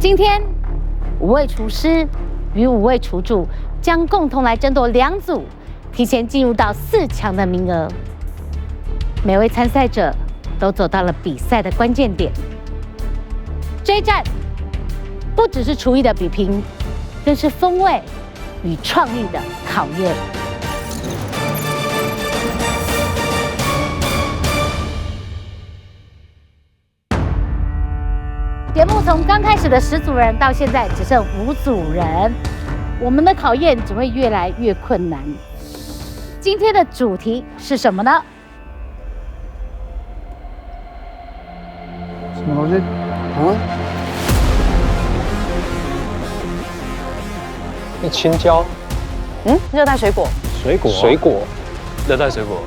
今天5位厨师与5位厨助将共同来争夺2组提前进入到4强的名额。每位参赛者都走到了比赛的关键点。这一战不只是厨艺的比拼，更是风味与创意的考验。节目从刚开始的10组人到现在只剩5组人，我们的考验只会越来越困难。今天的主题是什么呢？什么东西？那青椒，热带水果。水果，热带水果。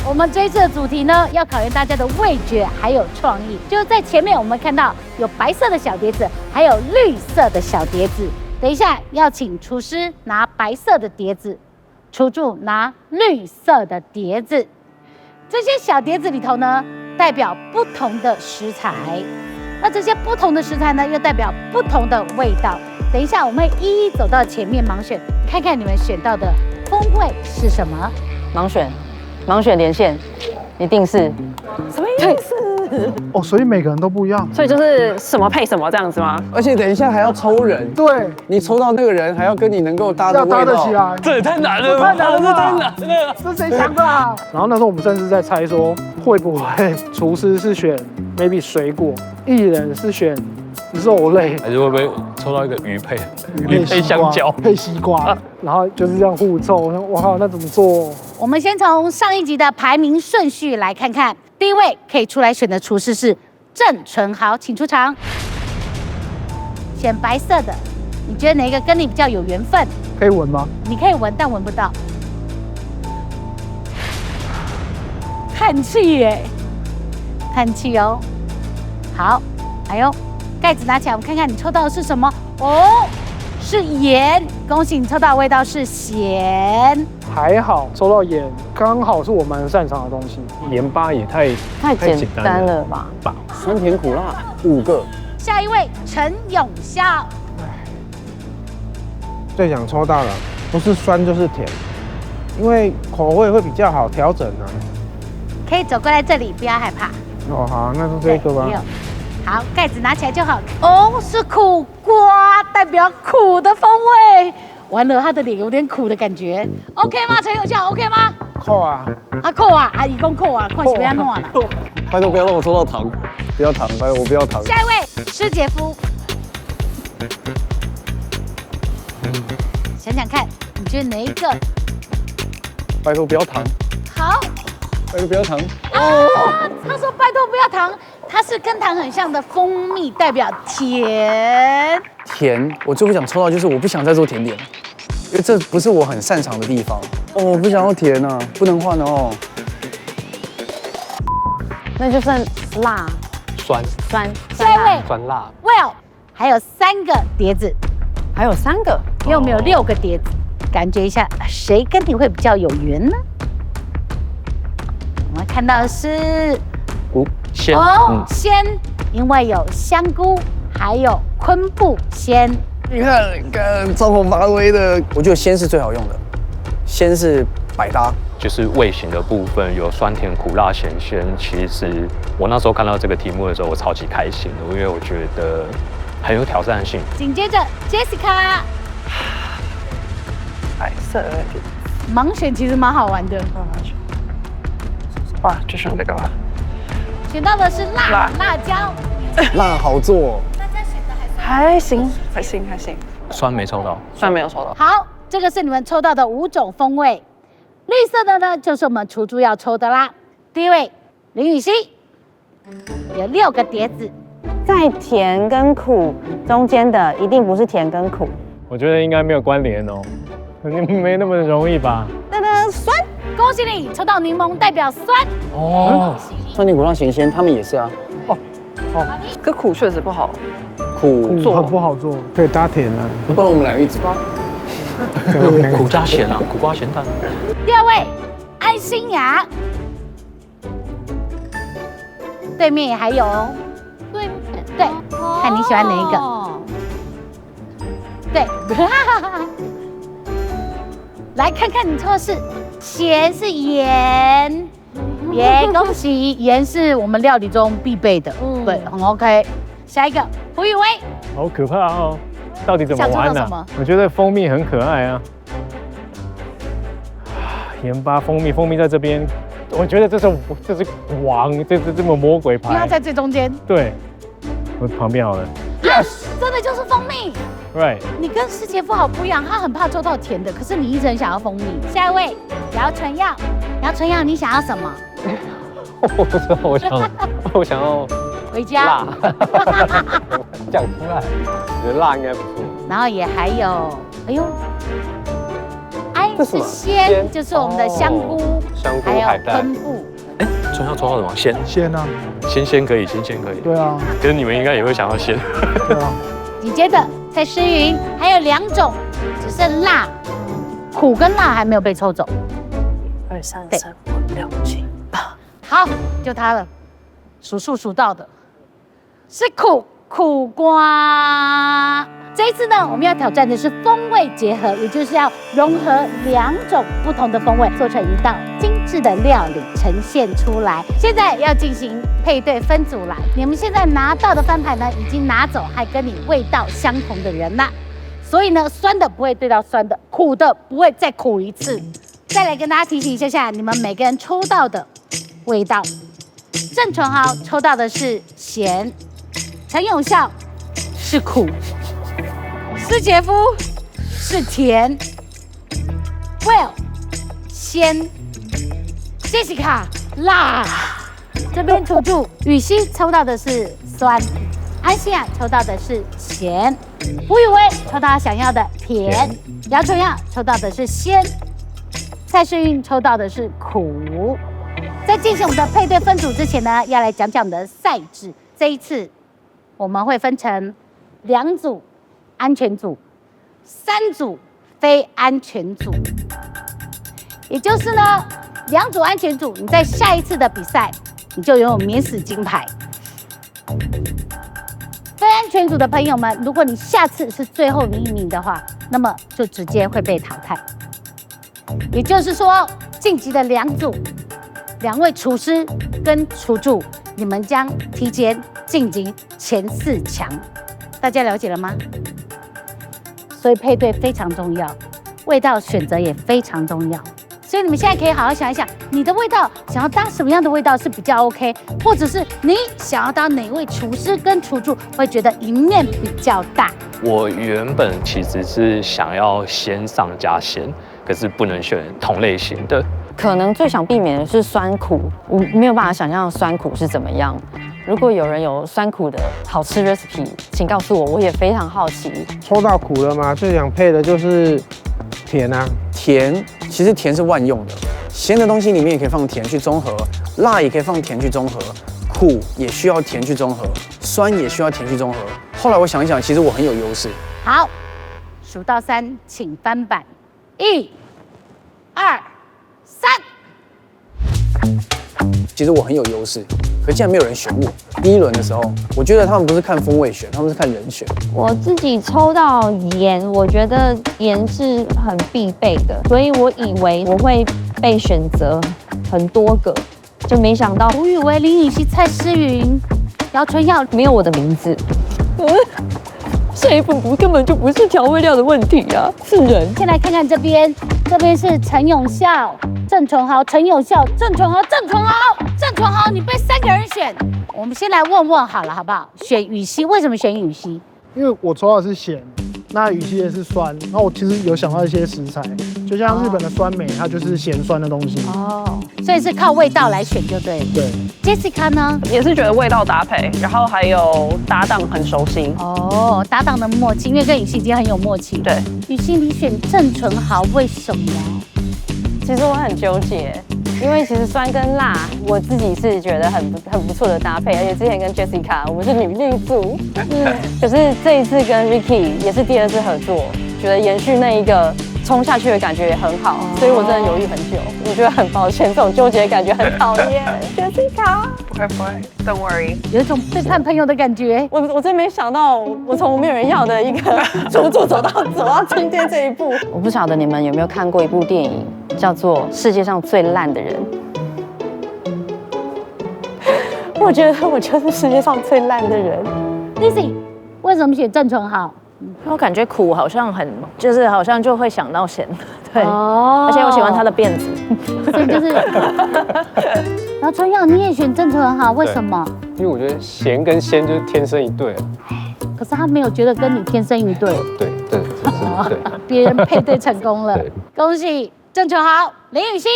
我们这一次的主题呢，要考验大家的味觉还有创意。就是在前面我们看到有白色的小碟子，还有绿色的小碟子。等一下要请厨师拿白色的碟子，厨助拿绿色的碟子。这些小碟子里头呢，代表不同的食材。那这些不同的食材呢，又代表不同的味道。等一下我们会一一走到前面盲选，看看你们选到的风味是什么。盲选连线，一定是什么意思？哦，所以每个人都不一样。所以就是什么配什么这样子吗？而且等一下还要抽人，对，你抽到那个人还要跟你能够搭的要味道，搭得起来。这也太难了，太难了吧这太难了。这谁想的啊？然后那时候我们甚至在猜说，会不会厨师是选 maybe 水果，艺人是选肉类，还是会不会抽到一个鱼配配香蕉？配西瓜，然后就是这样互凑。我想，哇靠，那怎么做？我们先从上一集的排名顺序来看看，第一位可以出来选的厨师是郑纯豪，请出场。选白色的，你觉得哪一个跟你比较有缘分？可以闻吗？你可以闻，但闻不到。叹气耶，叹气哦。好，哎呦，盖子拿起来，我们看看你抽到的是什么？哦，是盐，恭喜你抽到的味道是咸。还好，抽到盐，刚好是我蛮擅长的东西。盐巴也太简单了吧？酸甜苦辣5个。下一位陈永孝，最想抽到的不是酸就是甜，因为口味会比较好调整啊。可以走过来这里，不要害怕。哦，好，那就这个吧对。好，盖子拿起来就好。哦，是苦瓜，代表苦的风味。完了，他的脸有点苦的感觉。OK 吗？陈永孝 OK 吗？扣啊！啊扣啊，阿姨公扣啊，快不要弄了。拜托不要让我抽到糖，不要糖，拜托我不要糖。下一位施杰夫，想想看，你觉得哪一个拜托不要糖，好？拜托不要糖。啊，他说拜托不要糖，它是跟糖很像的蜂蜜，代表甜。甜，我最不想抽到就是我不想再做甜点，因为这不是我很擅长的地方。哦，我不想要甜啊，不能换哦。那就剩辣、酸下一位酸辣， Well， 还有3个碟子，还有3个，因为我们有6个碟子，感觉一下谁跟你会比较有缘呢？我们看到的是鲜鲜，因为有香菇，还有昆布鲜。你看，超红发威的，我觉得鲜是最好用的，鲜是百搭。就是味型的部分有酸甜苦辣咸鲜。其实我那时候看到这个题目的时候，我超级开心的，因为我觉得很有挑战性。紧接着 Jessica， 白色的盲选其实蛮好玩的，哇，就选这个吧。选到的是辣椒。辣好做，还行。酸没抽到，虽然没有抽到，好，这个是你们抽到的5种风味。绿色的呢，就是我们厨助要抽的啦。第一位林雨熙，有6个碟子。在甜跟苦中间的一定不是甜跟苦。我觉得应该没有关联哦，肯定没那么容易吧？酸，恭喜你抽到柠檬，代表酸。哦，酸甜苦辣咸鲜，他们也是啊。可苦确实不好苦很不好做，可以搭甜啊。不然我们俩一起吧。苦加咸啊，苦瓜咸蛋。第2位安心雅，对面也还有哦。对，看你喜欢哪一个。对，来看看你抽的是咸是盐，耶，恭喜，盐是我们料理中必备的，对，很 OK。下一个胡宇威，好可怕哦！到底怎么玩呢、想抽到什么？我觉得蜂蜜很可爱啊，盐巴蜂蜜在这边，我觉得这是王，这么魔鬼牌。不要在最中间。对，我旁边好了。真的就是蜂蜜。 Right， 你跟世杰夫好不一样，他很怕抽到甜的，可是你一直很想要蜂蜜。下一位，姚纯耀，姚纯耀，你想要什么？我不知道，我想要回家。辣，讲出来，我觉得辣应该不错。然后也还有，哎呦，哎这什么鲜，就是我们的香菇，香菇还有海带昆布。哎，纯要抽到什么？鲜鲜啊，鲜可以，鲜可以。对啊，可是你们应该也会想要鲜。对啊，紧接着蔡诗芸还有2种，只剩辣、苦跟辣还没有被抽走。 2、3、4、5、6、7、8。好，就它了，数到的是苦瓜。这一次呢，我们要挑战的是风味结合，也就是要融合2种不同的风味，做成一道精致的料理呈现出来。现在要进行配对分组啦，你们现在拿到的翻牌呢，已经拿走还跟你味道相同的人啦，所以呢，酸的不会对到酸的，苦的不会再苦一次。再来跟大家提醒一下，你们每个人抽到的味道，郑纯豪抽到的是咸，陈永孝是苦，施杰夫是甜 ，Will 鲜 ，Jessica 辣。这边楚楚雨熙抽到的是酸，安心啊抽到的是咸，胡宇威抽到他想要的甜，姚纯耀抽到的是鲜。 蔡诗芸抽到的是苦。在进行我们的配对分组之前呢，要来讲讲我们的赛制。这一次我们会分成2组安全组，3组非安全组。也就是呢，2组安全组，你在下一次的比赛你就拥有免死金牌。非安全组的朋友们，如果你下次是最后1名的话，那么就直接会被淘汰。 也就是说，晋级的2组，2位厨师跟厨助，你们将提前晋级前4强。大家了解了吗？所以配对非常重要，味道选择也非常重要。所以你们现在可以好好想一想，你的味道想要搭什么样的味道是比较 OK， 或者是你想要当哪位厨师跟厨助会觉得赢面比较大。我原本其实是想要先上加咸。 可是不能选同类型的，可能最想避免的是酸苦，我没有办法想象酸苦是怎么样。如果有人有酸苦的好吃 recipe， 请告诉我，我也非常好奇。抽到苦了吗？最想配的就是甜啊，甜其实甜是万用的，咸的东西里面也可以放甜去中和，辣也可以放甜去中和，苦也需要甜去中和，酸也需要甜去中和。后来我想一想，其实我很有优势。好，数到3，请翻板，1、2、3。其实我很有优势，可竟然没有人选我。第1轮的时候，我觉得他们不是看风味选，他们是看人选。我自己抽到盐，我觉得盐是很必备的，所以我以为我会被选择很多个，就没想到胡宇威、林允熙、蔡诗芸、姚纯耀没有我的名字。水粉根本就不是调味料的问题啊，是人。先来看看这边，这边是陈永孝、郑纯豪、陈永孝、郑纯豪、郑纯豪、郑纯豪，你被3个人选。我们先来问问好了，好不好？选羽西，为什么选羽西？因为我抽到的是咸，那羽西也是酸，然后我其实有想到一些食材，就像日本的酸梅，它就是咸酸的东西。哦，所以是靠味道来选就对了。对 ，Jessica 呢？也是觉得味道搭配，然后还有搭档很熟悉。哦，搭档的默契，因为跟羽西已经很有默契。对，羽西你选郑纯豪，为什么？其实我很纠结，因为其实酸跟辣，我自己是觉得很不错的搭配，而且之前跟 Jessica 我们是女力组，可是这一次跟 Ricky 也是第2次合作，觉得延续那一个冲下去的感觉也很好，所以我真的犹豫很久，我觉得很抱歉，这种纠结的感觉很讨厌。Jessica，会不会 ，Don't worry。有一种背叛朋友的感觉。我真没想到，我从没有人要的一个主组走到今天这一步。我不晓得你们有没有看过一部电影，叫做《世界上最烂的人》。我觉得我就是世界上最烂的人。Lizzy， 为什么选郑淳豪？我感觉苦好像好像就会想到咸，对，哦而且我喜欢他的辫子，所以就是。然后春耀你也选郑淳豪，为什么？因为我觉得咸跟鲜就是天生一对。可是他没有觉得跟你天生一对。对，别人配对成功了，恭喜郑淳豪、林予晞，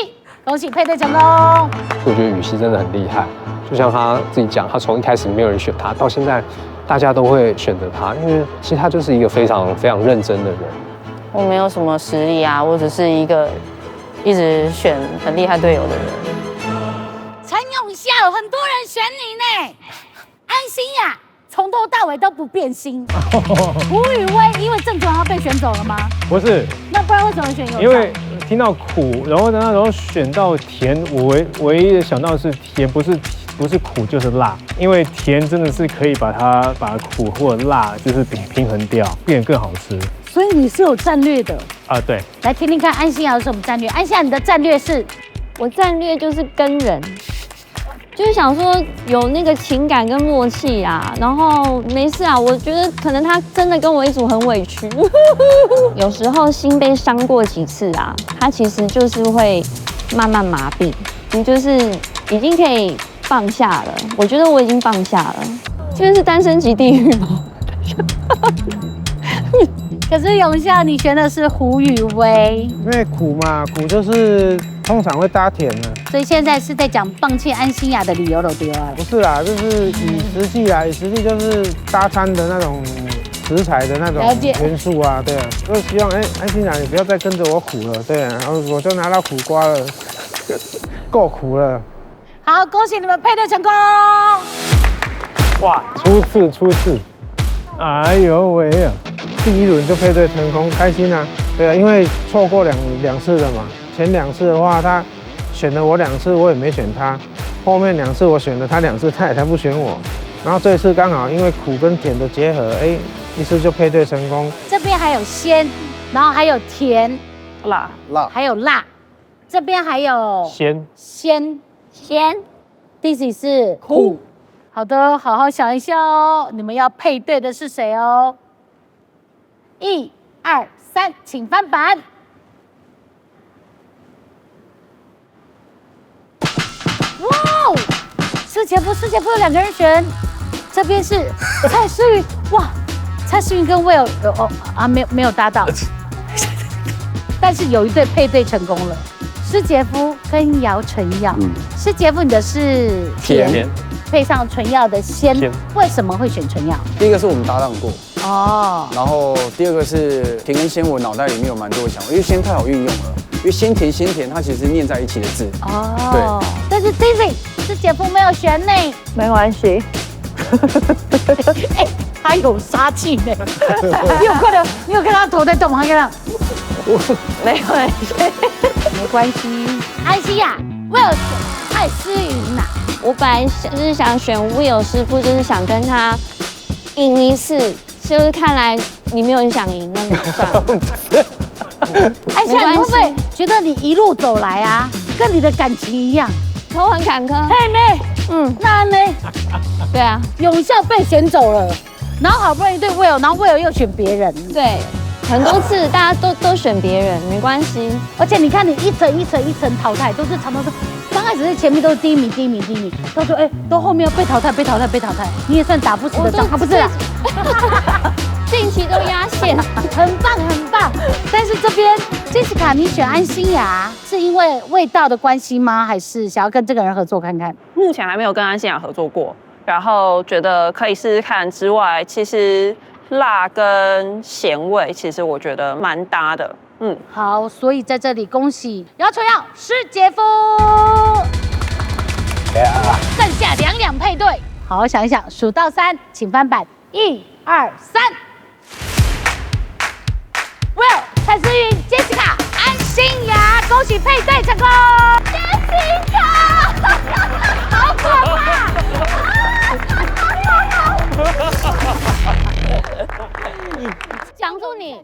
恭喜配对成功。我觉得予晞真的很厉害，就像他自己讲，他从一开始没有人选他，到现在大家都会选择他，因为其实他就是一个非常非常认真的人。我没有什么实力啊，我只是一个一直选很厉害队友的人。陈永孝，很多人选你呢。安心呀，从头到尾都不变心。胡宇威，因为郑淳豪被选走了吗？不是，那不然为什么选永孝？因为听到苦，然后选到甜，我唯一的想到是甜，不是苦就是辣，因为甜真的是可以把苦或辣就是平衡掉，变得更好吃。所以你是有战略的啊？对，来听听看安心雅有什么战略。安心雅，你的战略是？我战略就是跟人，就是想说有那个情感跟默契啊，然后没事啊。我觉得可能他真的跟我一组很委屈，有时候心被伤过几次啊，他其实就是会慢慢麻痹，你就是已经可以放下了。我觉得我已经放下了，就是单身级地狱吗？可是永孝，你选的是胡宇威，因为苦嘛，苦就是通常会搭甜的，所以现在是在讲放弃安心雅的理由了，对吧？不是啦，就是以实际啦，以实际就是搭餐的那种食材的那种元素啊，对啊，就希望安心雅你不要再跟着我苦了，对啊，然后我就拿到苦瓜了，够苦了。好，恭喜你们配对成功！哇，初次，哎呦喂呀！第一轮就配对成功，开心啊！对啊，因为错过两次了嘛。前2次的话，他选了我2次，我也没选他。后面2次我选了他2次，他也不选我。然后这一次刚好因为苦跟甜的结合，一次就配对成功。这边还有鲜，然后还有甜、辣，还有辣。这边还有鲜。This 是苦。好的，好好想一下哦，你们要配对的是谁哦？1、2、3，请翻板。哇，世杰夫有2个人选，这边是蔡诗芸，哇，蔡诗芸跟 Will 没有搭到，但是有一对配对成功了，施杰夫跟姚淳耀。施杰夫你的是甜，配上淳耀的鲜，为什么会选淳耀？第一个是我们搭档过。哦，然后第二个是甜跟鲜，我脑袋里面有蛮多的想法，因为鲜太好运用了，因为鲜甜它其实念在一起的字。哦，对。但是 Daisy 是姐夫没有选呢，没关系。他有杀气呢。你有看他头在动吗？他看到？没关系，没关系。安心雅，我有选蔡诗芸呐。我本来就是想选 Will 师傅，就是想跟他赢一次。就是看来你没有很想赢，那就算了。哎，现在你会不会觉得你一路走来啊，跟你的感情一样，都很坎坷？嘿呢，那呢？对啊，永孝被选走了，然后好不容易对 Will， 然后 Will 又选别人，对，很多次大家都选别人，没关系。而且你看你一层淘汰，都是常常说，刚开始在前面都是第一名，到时候都后面要被淘汰，你也算打不死的仗，不是啦。近期都压线，很棒。但是这边 Jessica， 你选安心雅是因为味道的关系吗？还是想要跟这个人合作看看？目前还没有跟安心雅合作过，然后觉得可以试试看之外，其实辣跟咸味，其实我觉得蛮搭的。好，所以在这里恭喜姚淳耀、施杰夫，剩下2配对，好好想一想，数到3，请翻板，1、2、3。Will、蔡诗芸、Jessica、安心雅，恭喜配对成功！好可怕！讲住你。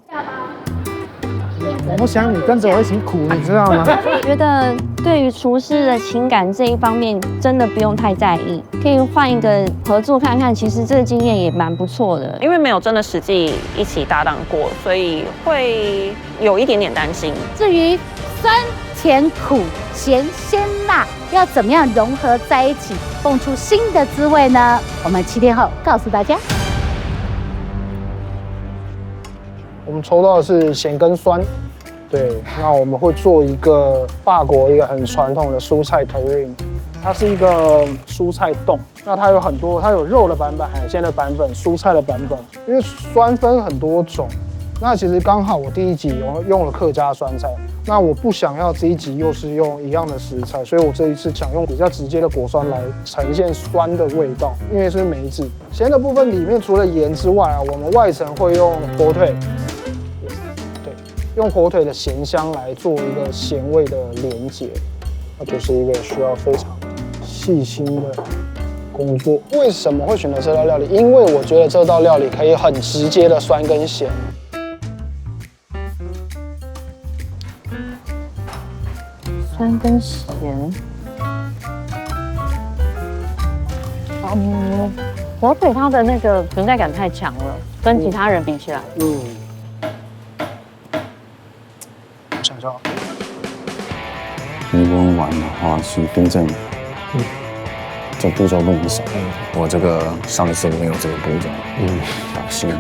我想你跟着我一起苦，你知道吗？我觉得对于厨师的情感这一方面，真的不用太在意，可以换一个合作看看。其实这个经验也蛮不错的，因为没有真的实际一起搭档过，所以会有一点点担心。至于酸、甜、苦、咸、鲜、辣要怎么样融合在一起，蹦出新的滋味呢？我们7天后告诉大家。我们抽到的是咸跟酸，对，那我们会做一个法国一个很传统的蔬菜 terrine， 它是一个蔬菜冻，那它有很多，它有肉的版本、海鲜的版本、蔬菜的版本，因为酸分很多种。那其实刚好我第一集用了客家酸菜，那我不想要这一集又是用一样的食材，所以我这一次想用比较直接的果酸来呈现酸的味道，因为是梅子。咸的部分里面除了盐之外啊，我们外层会用火腿。用火腿的咸香来做一个咸味的连结，那就是一个需要非常细心的工作。为什么会选择这道料理？因为我觉得这道料理可以很直接的酸跟咸。酸跟咸，火腿它的那个存在感太强了，跟其他人比起来，想想，低温完的话是冰镇，这步骤不能少。我这个上一次没有这个步骤，小心。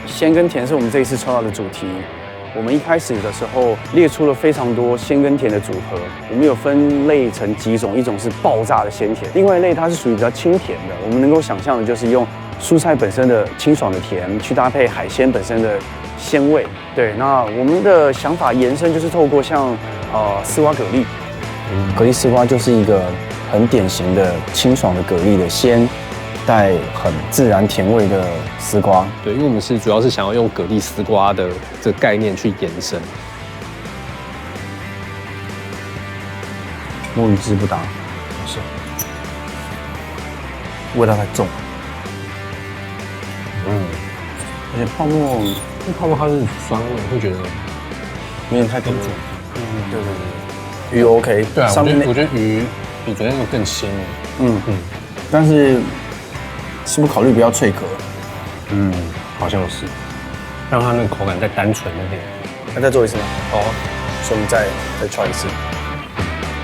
鲜跟甜是我们这一次抽到的主题。我们一开始的时候列出了非常多鲜跟甜的组合，我们有分类成几种，一种是爆炸的鲜甜，另外一类它是属于比较清甜的。我们能够想象的就是用蔬菜本身的清爽的甜去搭配海鲜本身的鲜味。对，那我们的想法延伸就是透过像丝瓜蛤蜊，蛤蜊丝瓜就是一个很典型的清爽的蛤蜊的鲜，带很自然甜味的丝瓜。对，因为我们主要是想要用蛤蜊丝瓜的这个概念去延伸。墨鱼汁不搭，是，味道太重。而且泡沫，因为泡沫它是酸味，会觉得有点太重。对。鱼 OK， 对啊，上面我觉得鱼比昨天那个更鲜。但是是不是考虑不要脆壳？好像是，让它那个口感再单纯一点。那再做一次吗？好啊，所以我们再 try 一次。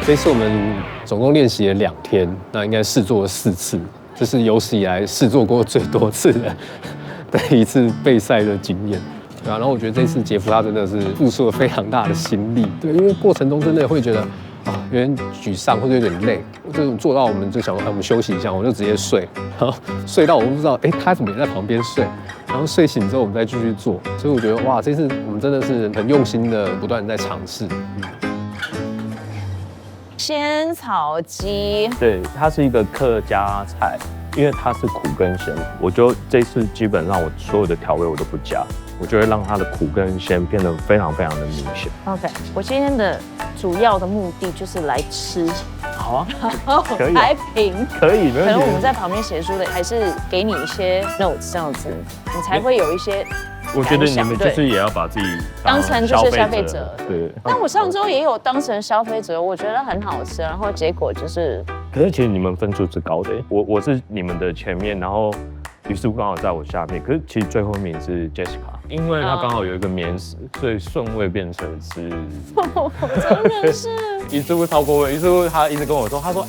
这次我们总共练习了2天，那应该试做了4次，这是有史以来试做过最多次的一次备赛的经验。对啊，然后我觉得这次杰夫他真的是付出了非常大的心力，对，因为过程中真的会觉得有点沮丧或者有点累，这种做到我们就想我们休息一下，我就直接睡，然后睡到我都不知道他怎么也在旁边睡，然后睡醒之后我们再继续做，所以我觉得哇，这次我们真的是很用心的不断在尝试。仙草鸡，对，它是一个客家菜，因为它是苦跟咸，我就这次基本上我所有的调味我都不加，我就会让它的苦跟咸变得非常非常的明显。OK， 我今天的主要的目的就是来吃，好啊，可以来评，可以，没问题。可能我们在旁边写书的，还是给你一些 notes 这样子，你才会有一些。我觉得你们就是也要把自己当成就是消费者，对。但我上周也有当成消费者，我觉得很好吃，然后结果就是。可是其实你们分数是高的，我是你们的前面，然后于是刚好在我下面，可是其实最后一名是 Jessica， 因为她刚好有一个免死，所以顺位变成是。真的是。于是乎超过位，于是乎他一直跟我说，他说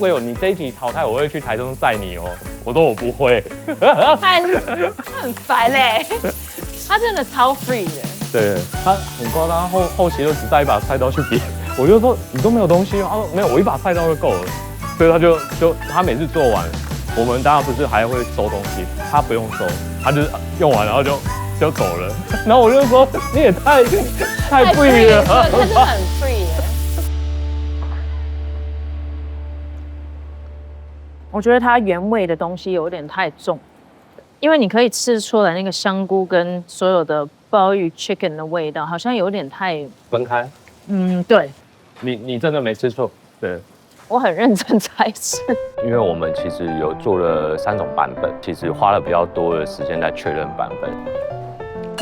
Will 你这一题淘汰，我会去台中载你哦。我说我不会。他很烦嘞。他真的超 free 的，对他很夸张，后期就只带一把菜刀去比，我就说你都没有东西吗？他说没有，我一把菜刀就够了，所以他就他每次做完，我们当然不是还会收东西，他不用收，他就是用完然后就走了，然后我就说你也太 free 了，他真的很 free 耶。我觉得它原味的东西有点太重。因为你可以吃出来那个香菇跟所有的鲍鱼 chicken 的味道，好像有点太分开。对，你真的没吃错，对。我很认真在吃。因为我们其实有做了3种版本，其实花了比较多的时间在确认版本。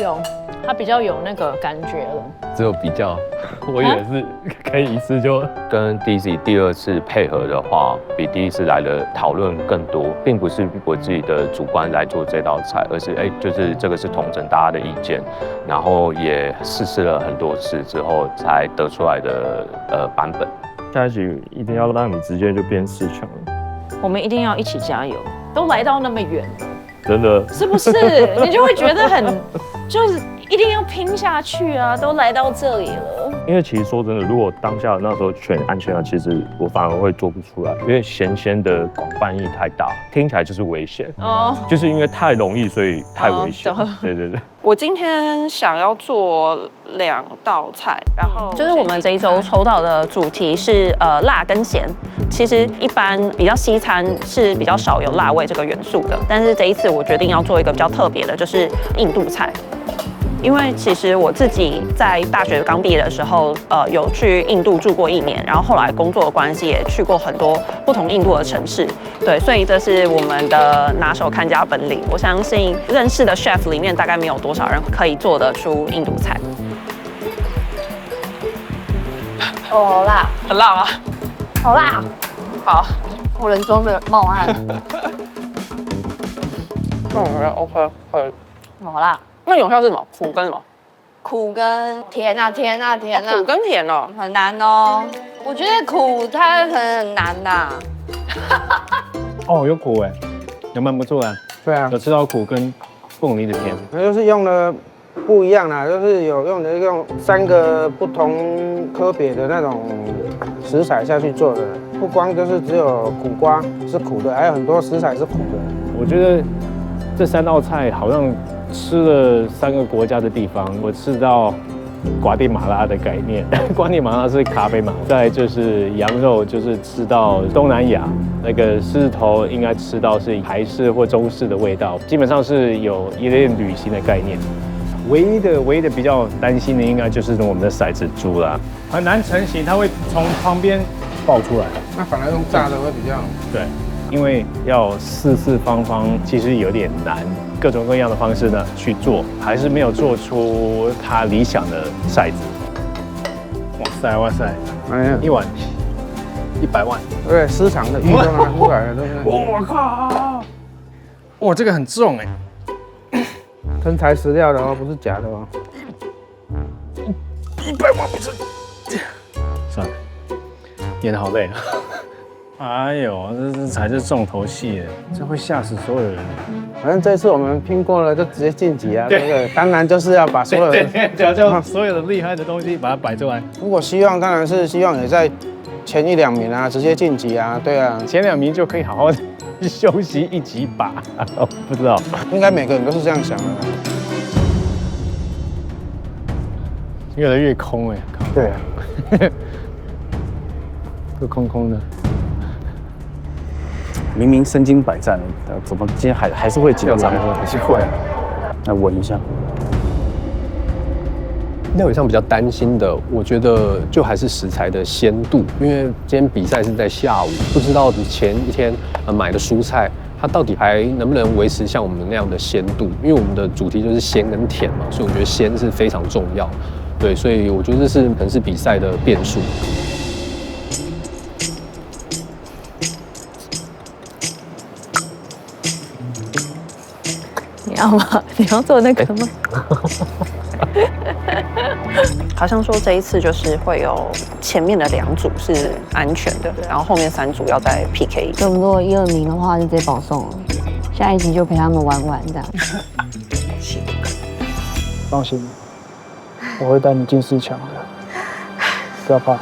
有，它比较有那个感觉了。只有比较，我以为是可以一次就跟 Daisy 第2次配合的话，比第1次来的讨论更多，并不是我自己的主观来做这道菜，而是就是这个是统整大家的意见，然后也试了很多次之后才得出来的版本。下一局一定要让你直接就变4强了，我们一定要一起加油，都来到那么远了，真的是不是？你就会觉得就是一定要拼下去啊！都来到这里了。因为其实说真的，如果当下那时候选安全啊，其实我反而会做不出来，因为咸鲜的广泛意太大，听起来就是危险哦，就是因为太容易，所以太危险。对对对。我今天想要做2道菜，然后就是我们这一周抽到的主题是辣跟咸。其实一般比较西餐是比较少有辣味这个元素的，但是这一次我决定要做一个比较特别的，就是印度菜。因为其实我自己在大学刚毕业的时候，有去印度住过1年，然后后来工作的关系也去过很多不同印度的城市，对，所以这是我们的拿手看家本领。我相信认识的 chef 里面大概没有多少人可以做得出印度菜。哦，好辣，很辣吗？好辣，好，我人中的冒汗。OK， 好辣。那永孝是什么？苦跟什么？苦跟甜啊，甜啊，甜啊。苦跟甜哦，很难哦。我觉得苦它很难呐。哦，有苦哎，有蛮不错啊。对啊，有吃到苦跟凤梨的甜。那就是用了不一样啦，就是有用3个不同科别的那种食材下去做的，不光就是只有苦瓜是苦的，还有很多食材是苦的。我觉得这3道菜好像吃了3个国家的地方，我吃到瓜地马拉的概念，瓜地马拉是咖啡嘛，再就是羊肉就是吃到东南亚，那个狮子头应该吃到是台式或中式的味道，基本上是有一点旅行的概念。唯一的比较担心的应该就是我们的骰子猪啦，很难成型，它会从旁边爆出来。那反而用炸的会比较对。因为要四四方方，其实有点难，各种各样的方式呢去做，还是没有做出它理想的骰子。哇塞哇塞，哎呀，一碗100万，对，市场的鱼都拿出来了，对不对？我靠！哇，这个很重哎，真材实料的哦，不是假的哦。100万不是，算了，演得好累啊。哎呦，这才是重头戏耶，这会吓死所有人。反正这次我们拼过了，就直接晋级啊！对不对？当然就是要把所有的所有的厉害的东西把它摆出来。如果希望，当然是希望也在前1、2名啊，直接晋级啊，对啊，前2名就可以好好的休息1集吧。不知道，应该每个人都是这样想的。越来越空哎，对啊，都空空的。明明身经百战，怎么今天还是会紧张？还是会。来闻一下。料理上比较担心的，我觉得就还是食材的鲜度，因为今天比赛是在下午，不知道你前一天买的蔬菜，它到底还能不能维持像我们那样的鲜度？因为我们的主题就是鲜跟甜嘛，所以我觉得鲜是非常重要。对，所以我觉得这是可能是比赛的变数。你要吗？你要做那个吗？好像说这一次就是会有前面的2组是安全的，然后后面3组要再 PK。所以我们如果1、2名的话，就直接保送了。下一集就陪他们玩玩这样。放心，我会带你进4强的，不要怕。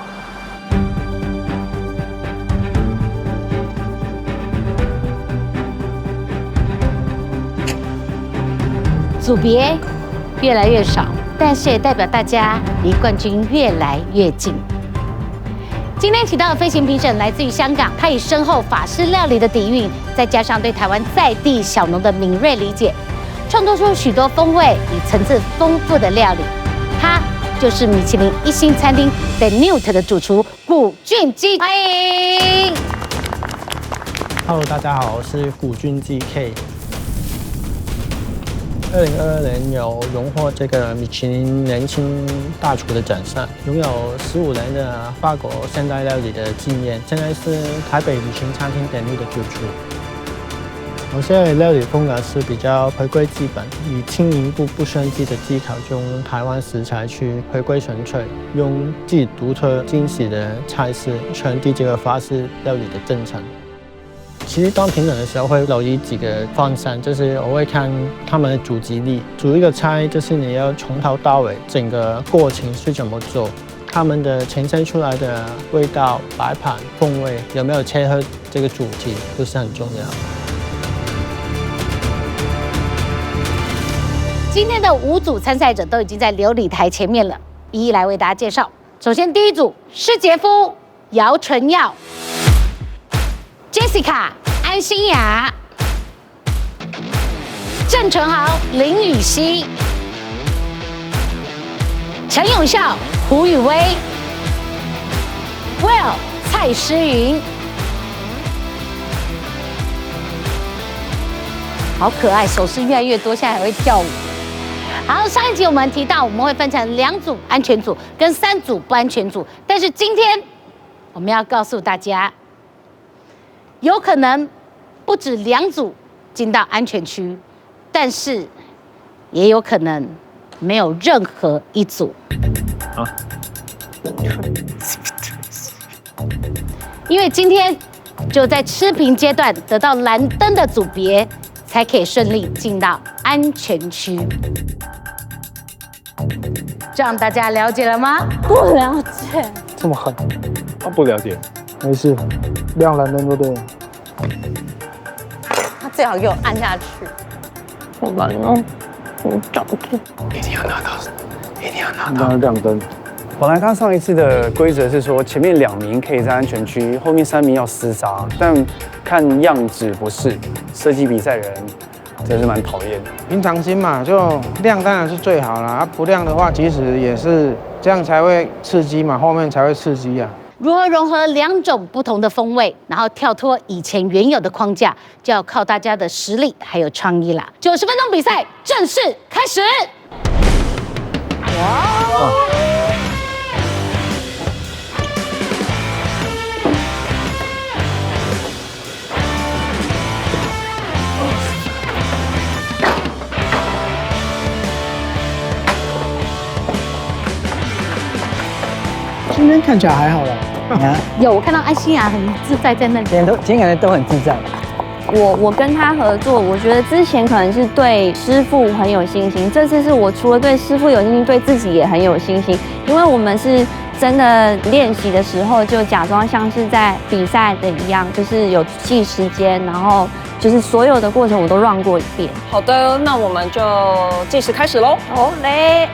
组别越来越少，但是也代表大家离冠军越来越近。今天请到的飞行评审来自于香港，他以深厚法式料理的底蕴，再加上对台湾在地小农的敏锐理解，创作出许多风味与层次丰富的料理。他就是米其林1星餐厅 The Newt 的主厨古俊基，欢迎。Hello， 大家好，我是古俊基 K。2022年有荣获这个米其林年轻大厨的奖项，拥有15年的法国现代料理的经验，现在是台北米其林餐厅典礼的主厨。我现在料理风格是比较回归基本，以轻盈不生机的技巧，用台湾食材去回归纯粹，用自己独特惊喜的菜式传递这个法式料理的真诚。其实当评审的时候会留意几个方向，就是我会看他们的煮技力。煮一个菜就是你要从头到尾整个过程是怎么做，他们的呈现出来的味道、摆盘、风味有没有切合这个主题，都是很重要。今天的5组参赛者都已经在流理台前面了，一一来为大家介绍。首先第一组施杰夫、姚纯耀、Jessica、安心雅、郑纯豪、林雨熙、陈永孝、胡宇威、Will、蔡诗芸，好可爱，手势越来越多，现在还会跳舞。好，上一集我们提到我们会分成2组安全组跟3组不安全组，但是今天我们要告诉大家，有可能不止2组进到安全区，但是也有可能没有任何一组。因为今天就在吃评阶段得到蓝灯的组别，才可以顺利进到安全区。这样大家了解了吗？不了解。这么狠？他不了解。没事，亮蓝灯就对了。他最好给我按下去。好难哦，我找不到。一定要拿到，一定要拿到。亮灯。本来他上一次的规则是说，前面2名可以在安全区，后面3名要厮杀，但看样子不是。设计比赛人真是蛮讨厌的。平常心嘛，就亮当然是最好啦，不亮的话，其实也是这样才会刺激嘛，后面才会刺激啊。如何融合2种不同的风味，然后跳脱以前原有的框架，就要靠大家的实力还有创意啦。90分钟比赛正式开始。哇！今天看起来还好啦。有，我看到安心雅很自在在那里。今天感觉都很自在。我跟他合作，我觉得之前可能是对师傅很有信心，这次是我除了对师傅有信心，对自己也很有信心，因为我们是真的练习的时候就假装像是在比赛的一样，就是有计时间，然后就是所有的过程我都 run 过一遍。好的，那我们就计时开始喽。好嘞。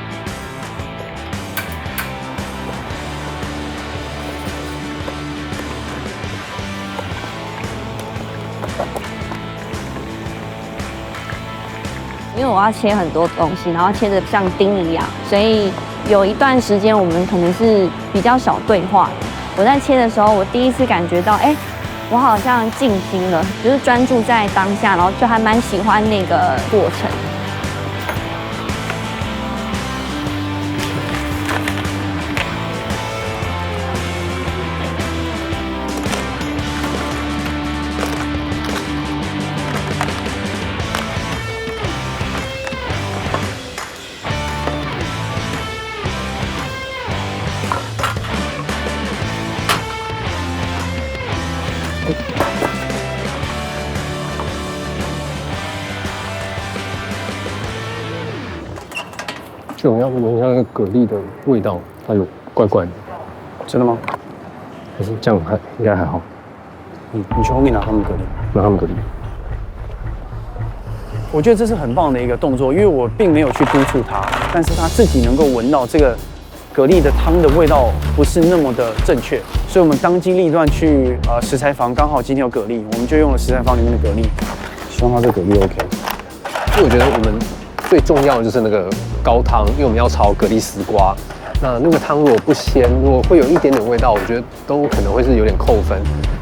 因为我要切很多东西，然后切得像丁一样，所以有一段时间我们可能是比较少对话的。我在切的时候，我第一次感觉到，我好像静心了，就是专注在当下，然后就还蛮喜欢那个过程。就我要闻一下那个蛤蜊的味道，它有怪怪的。真的吗？可是这样应该还好。你去后面拿他们蛤蜊，拿他们蛤蜊。我觉得这是很棒的一个动作，因为我并没有去督促他，但是他自己能够闻到这个蛤蜊的汤的味道不是那么的正确，所以我们当机立断去食材房，刚好今天有蛤蜊，我们就用了食材房里面的蛤蜊，希望它这蛤蜊 OK。所以我觉得我们最重要的就是那个高汤，因为我们要炒蛤蜊丝瓜。那个汤如果不鲜，如果会有一点点味道，我觉得都可能会是有点扣分。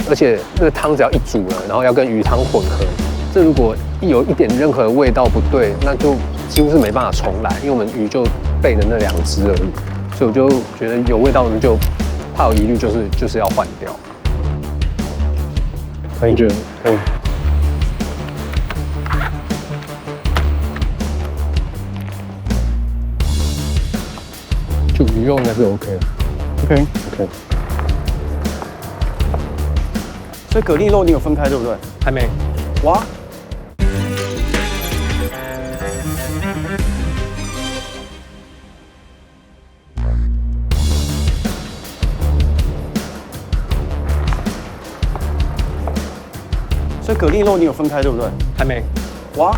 而且那个汤只要一煮了，然后要跟鱼汤混合，这如果有一点任何味道不对，那就几乎是没办法重来，因为我们鱼就备了那2只而已。所以我就觉得有味道，我们就怕有疑虑，就是要换掉。可以，觉得可以。就鱼肉应该是 OK 的。OK。所以蛤蜊肉你有分开对不对？还没。哇。所以蛤蜊肉你有分开对不对？还没。哇。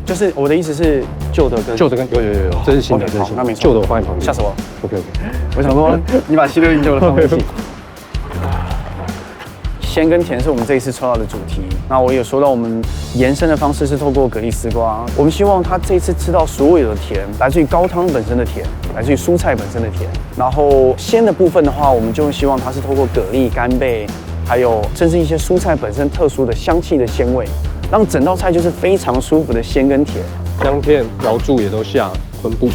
就是我的意思是旧的跟有，这是新的，这是新的。旧的我放在旁边。吓死我了。OK。我想说你把761旧的放一起。鲜跟甜是我们这一次抽到的主题。那我也说到，我们延伸的方式是透过蛤蜊丝瓜。我们希望他这一次吃到所有的甜，来自于高汤本身的甜，来自于蔬菜本身的甜。然后鲜的部分的话，我们就希望它是透过蛤蜊、干贝，还有甚至一些蔬菜本身特殊的香气的鲜味，让整道菜就是非常舒服的鲜跟甜。姜片、瑶柱也都下分布。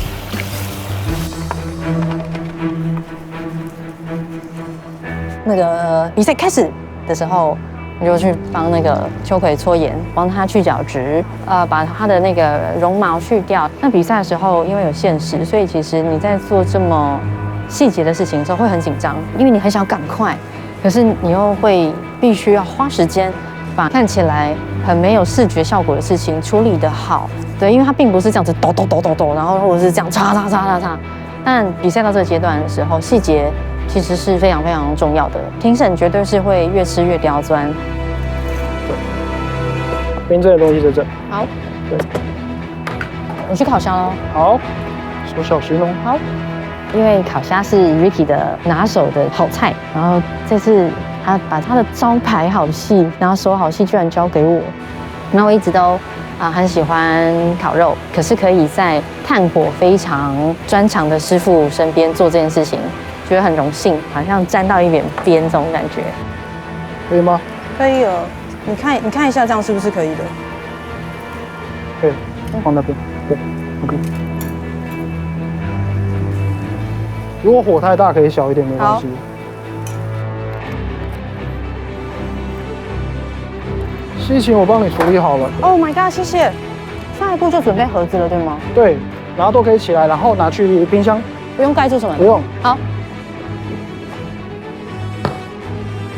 那个比赛开始的时候，你就去帮那个秋葵搓盐，帮他去角质，把他的那个绒毛去掉。那比赛的时候，因为有限时，所以其实你在做这么细节的事情的时候会很紧张，因为你很想赶快，可是你又会必须要花时间，把看起来很没有视觉效果的事情处理得好。对，因为它并不是这样子抖，然后或者是这样擦。但比赛到这个阶段的时候，细节其实是非常非常重要的。评审绝对是会越吃越刁钻。对，冰镇的东西在这。好。对。我去烤虾喽。好，手小心哦。好。因为烤虾是 Ricky 的拿手的好菜，然后这次他把他的招牌好戏，然后手好戏居然交给我，然后我一直都很喜欢烤肉，可是可以在炭火非常专长的师傅身边做这件事情，觉得很荣幸，好像沾到一点边这种感觉。可以吗？可以了，你看一下，这样是不是可以的？可以，放那边。对 ，OK。如果火太大，可以小一点，没关系。西芹我帮你处理好了。Oh my god， 谢谢。下一步就准备盒子了，对吗？对，然后都可以起来，然后拿去冰箱。不用盖住什么？不用。好。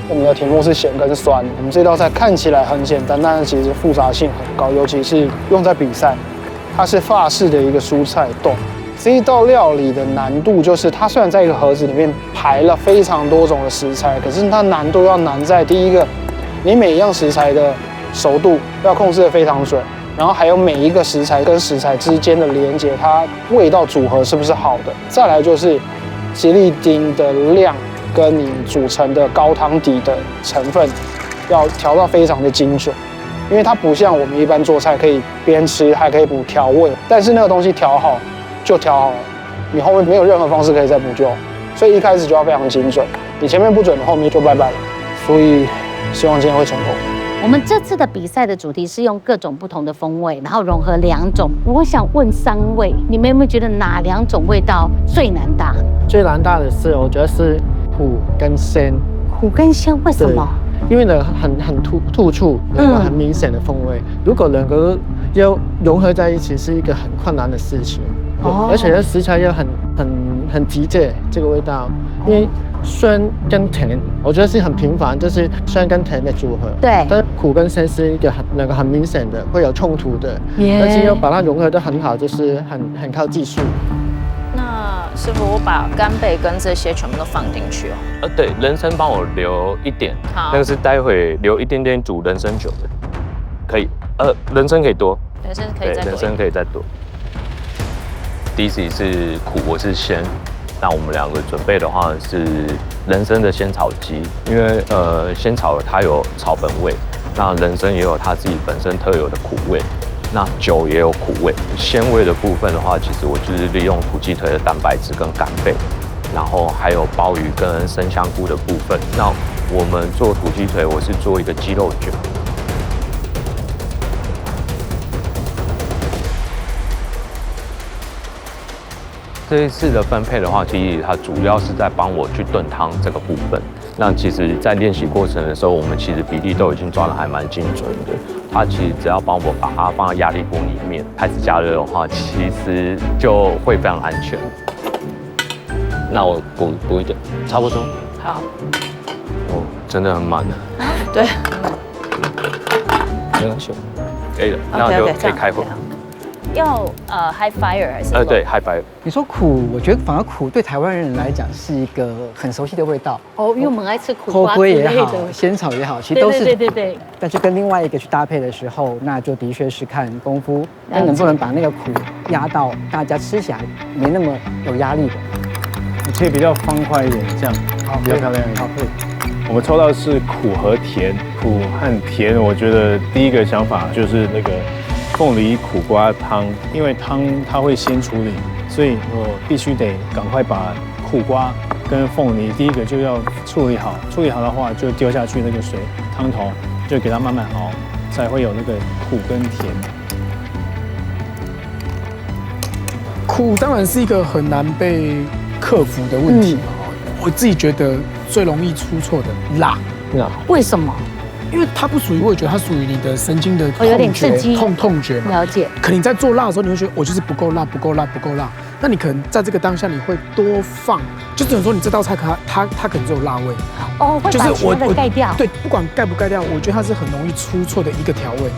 我们的题目是咸跟酸。我们这道菜看起来很简单，但是其实复杂性很高，尤其是用在比赛。它是法式的一个蔬菜冻。这一道料理的难度就是，它虽然在一个盒子里面排了非常多种的食材，可是它难度要难在第一个，你每一样食材的熟度要控制得非常准，然后还有每一个食材跟食材之间的连接，它味道组合是不是好的？再来就是吉利丁的量跟你煮成的高汤底的成分要调到非常的精准，因为它不像我们一般做菜可以边吃还可以补调味，但是那个东西调好就调好了，你后面没有任何方式可以再补救，所以一开始就要非常精准，你前面不准，后面就拜拜了。所以希望今天会成功。我们这次的比赛的主题是用各种不同的风味，然后融合2种。我想问3位，你们有没有觉得哪2种味道最难搭？最难搭的是，我觉得是苦跟鲜。苦跟鲜为什么？因为呢很突出，很明显的风味。如果能够要融合在一起，是一个很困难的事情。而且食材又很极致这个味道，因为酸跟甜，我觉得是很平凡，就是酸跟甜的组合。对。但是苦跟鲜是一个很明显的，会有冲突的。但是要把它融合得很好，就是很靠技术。那师傅，我把干贝跟这些全部都放进去哦。对，人参帮我留一点，那个是待会留一点点煮人参酒的，可以。人参可以多，人参可以再多，人参可以再多。Daisy 是苦，我是鲜。那我们2个准备的话是人参的仙草鸡，因为仙草它有草本味，那人参也有它自己本身特有的苦味，那酒也有苦味。鲜味的部分的话，其实我就是利用土鸡腿的蛋白质跟干贝，然后还有鲍鱼跟生香菇的部分。那我们做土鸡腿，我是做一个鸡肉卷。这一次的分配的话，其实它主要是在帮我去炖汤这个部分。那其实，在练习过程的时候，我们其实比例都已经抓得还蛮精准的。它其实只要帮我把它放在压力锅里面，开始加热的话，其实就会非常安全。那我补一点，差不多。好。哦，真的很满的。对。没关系，可以的，那就可以开火。要high fire 还是？对 high fire。你说苦，我觉得反而苦对台湾人来讲是一个很熟悉的味道。哦，因为我们爱吃苦瓜之也类好，的，仙草也好，其实都是对。但是跟另外一个去搭配的时候，那就的确是看功夫，那能不能把那个苦压到大家吃起来没那么有压力的。你可以比较方块一点，这样好，比较漂亮一点。好，可以。我们抽到的是苦和甜，苦和甜，我觉得第一个想法就是那个凤梨苦瓜汤，因为汤它会先处理，所以我必须得赶快把苦瓜跟凤梨第一个就要处理好，处理好的话就丢下去那个水汤头，就给它慢慢熬，才会有那个苦跟甜。苦当然是一个很难被克服的问题嘛，我自己觉得最容易出错的辣，为什么？因为它不属于味觉，它属于你的神经的有点刺激痛觉嘛。了解。可能你在做辣的时候，你会觉得我就是不够辣，不够辣，不够辣。那你可能在这个当下，你会多放，就只能说你这道菜它可能只有辣味。哦，会把其他的盖掉。对，不管盖不盖掉，我觉得它是很容易出错的一个调味。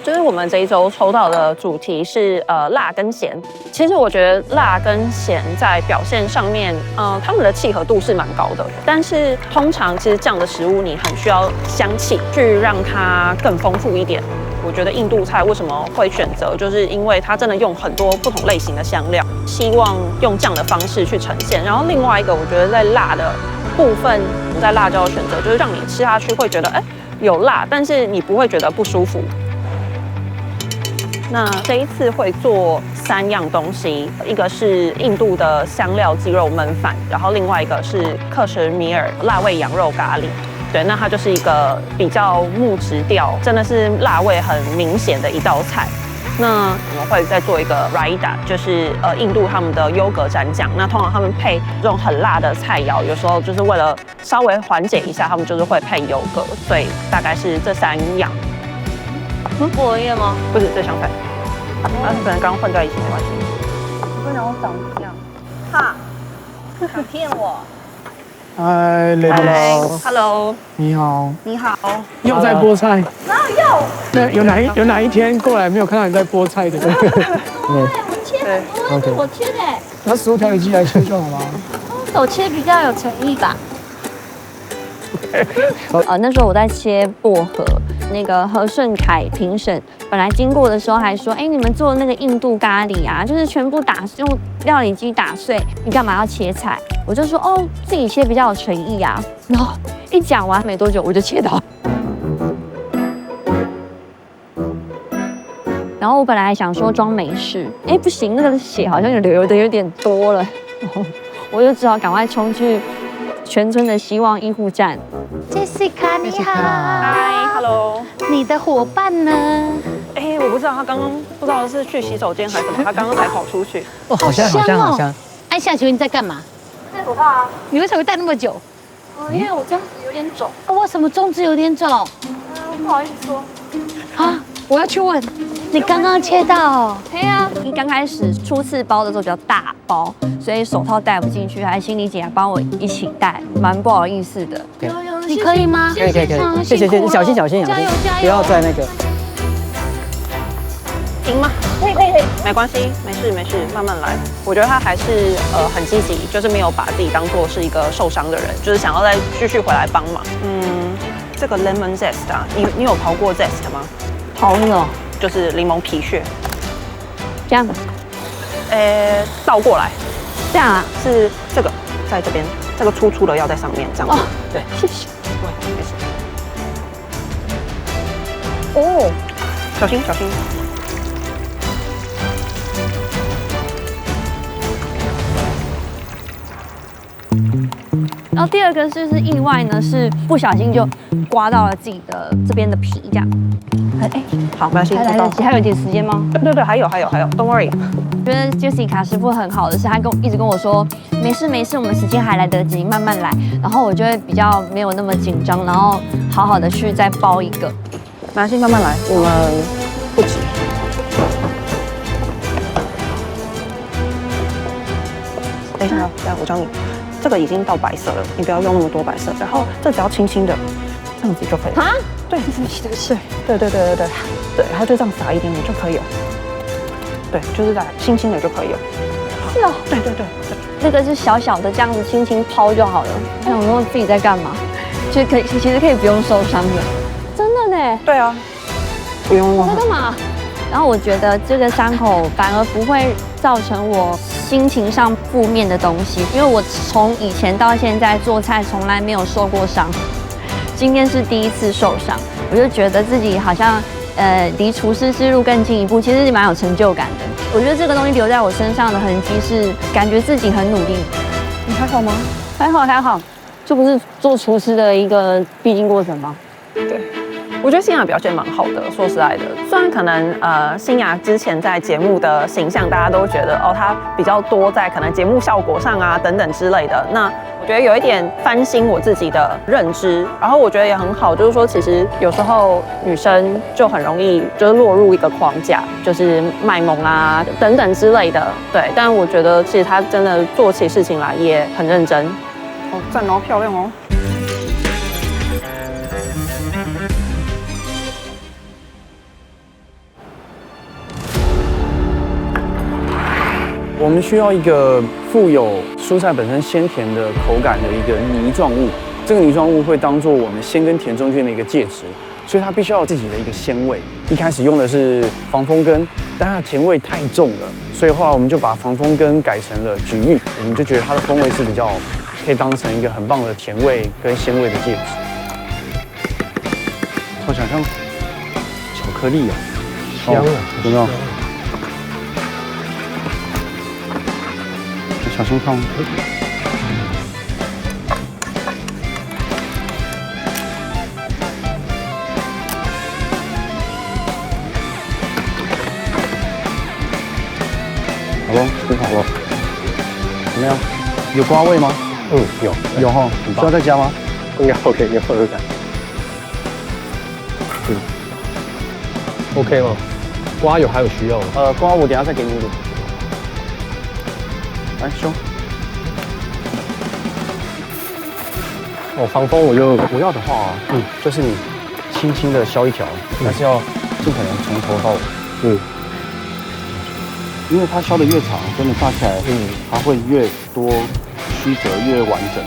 就是我们这一周抽到的主题是辣跟咸。其实我觉得辣跟咸在表现上面，它们的契合度是蛮高的。但是通常其实这样的食物你很需要香气去让它更丰富一点。我觉得印度菜为什么会选择，就是因为它真的用很多不同类型的香料，希望用这样的方式去呈现。然后另外一个，我觉得在辣的部分，在辣椒的选择就是让你吃下去会觉得有辣，但是你不会觉得不舒服。那这一次会做3样东西，一个是印度的香料鸡肉焖饭，然后另外一个是克什米尔辣味羊肉咖喱。对，那它就是一个比较木质调，真的是辣味很明显的一道菜。那我们会再做一个 raita， 就是印度他们的优格蘸酱。那通常他们配这种很辣的菜肴，有时候就是为了稍微缓解一下，他们就是会配优格。所以大概是这3样。薄荷叶吗？不是，这香菜。那可能刚混在一起，没关系。你不能长这样。哈，想骗我？嗨 ，Hello， 你好，你好，又在菠菜？哪有？那有哪一天过来没有看到你在菠菜的？对，我切的，我切的。拿食物调理机来切就好了。手切比较有诚意吧。那时候我在切薄荷，那个和顺凯评审本来经过的时候还说，你们做那个印度咖喱啊，就是全部用料理机打碎，你干嘛要切菜？我就说自己切比较有诚意啊。然后一讲完没多久我就切到，然后我本来还想说装没事，不行，那个血好像流的有点多了，我就只好赶快冲去全村的希望医护站。Jessica 你好，嗨 ，Hello， 你的伙伴呢？我不知道，他刚刚不知道是去洗手间还是什么，他刚刚才跑出去。好香。安夏，请问你在干嘛？戴手套啊。你为什么会戴那么久？因为我中指有点肿。为什么中指有点肿？不好意思说。啊，我要去问。你刚刚切到？对啊，你刚开始初次包的时候比较大包，所以手套戴不进去，还心理姐帮我一起戴，蛮不好意思的。你可以吗？可以，谢谢，小心，加油，不要再那个。停吗？可以，没关系，没事，慢慢来。我觉得他还是很积极，就是没有把自己当做是一个受伤的人，就是想要再继续回来帮忙。这个 lemon zest 啊，你有刨过 zest 吗？刨了，就是柠檬皮屑。这样。倒过来。这样啊？是这个在这边，这个粗粗的要在上面，这样子。对，谢谢。没事。小心小心。然后第二个就是意外呢，是不小心就刮到了自己的这边的皮，这样。哎，好，没关系，还来得及，还有一点时间吗？对，还有，Don't worry。觉得 Jessica 师傅很好的是，他一直跟我说，没事，我们时间还来得及，慢慢来。然后我就会比较没有那么紧张，然后好好的去再包一个。没关系，慢慢来，我们不急。等一下，我教你。这个已经到白色了，你不要用那么多白色，然后这只要轻轻的，这样子就可以了。啊？对，对，然后就这样撒一点点就可以了。对，就是来轻轻的就可以了。是哦。对。那个是小小的，这样子轻轻抛就好了。我想说自己在干嘛？其实可以不用受伤的。真的呢？对啊，不用了。在干嘛？然后我觉得这个伤口反而不会造成我心情上负面的东西，因为我从以前到现在做菜从来没有受过伤，今天是第一次受伤，我就觉得自己好像离厨师之路更进一步，其实是蛮有成就感的。我觉得这个东西留在我身上的痕迹是感觉自己很努力。你还好吗？还好，这不是做厨师的一个必经过程吗？对。我觉得新雅表现蛮好的，说实在的，虽然可能新雅之前在节目的形象，大家都觉得哦，她比较多在可能节目效果上啊等等之类的。那我觉得有一点翻新我自己的认知，然后我觉得也很好，就是说其实有时候女生就很容易就是落入一个框架，就是卖萌啊等等之类的。对，但我觉得其实她真的做起事情来也很认真。哦，赞哦，漂亮哦。我们需要一个富有蔬菜本身鲜甜的口感的一个泥状物，这个泥状物会当做我们鲜跟甜中间的一个介质，所以它必须要有自己的一个鲜味。一开始用的是防风根，但它的甜味太重了，所以后来我们就把防风根改成了菊芋，我们就觉得它的风味是比较可以当成一个很棒的甜味跟鲜味的介质。我想像巧克力啊，香啊，有没有？小心烫。好了，煮好了。怎么样？有瓜味吗？有哈。需要再加吗？应该 OK， 你喝喝看。OK 吗？瓜有还有需要吗？瓜我等下再给你一点。来修。防风我要的话，就是你轻轻的削一条，但是要尽可能从头到尾。因为它削的越长，真的炸起来，它会越多曲折越完整。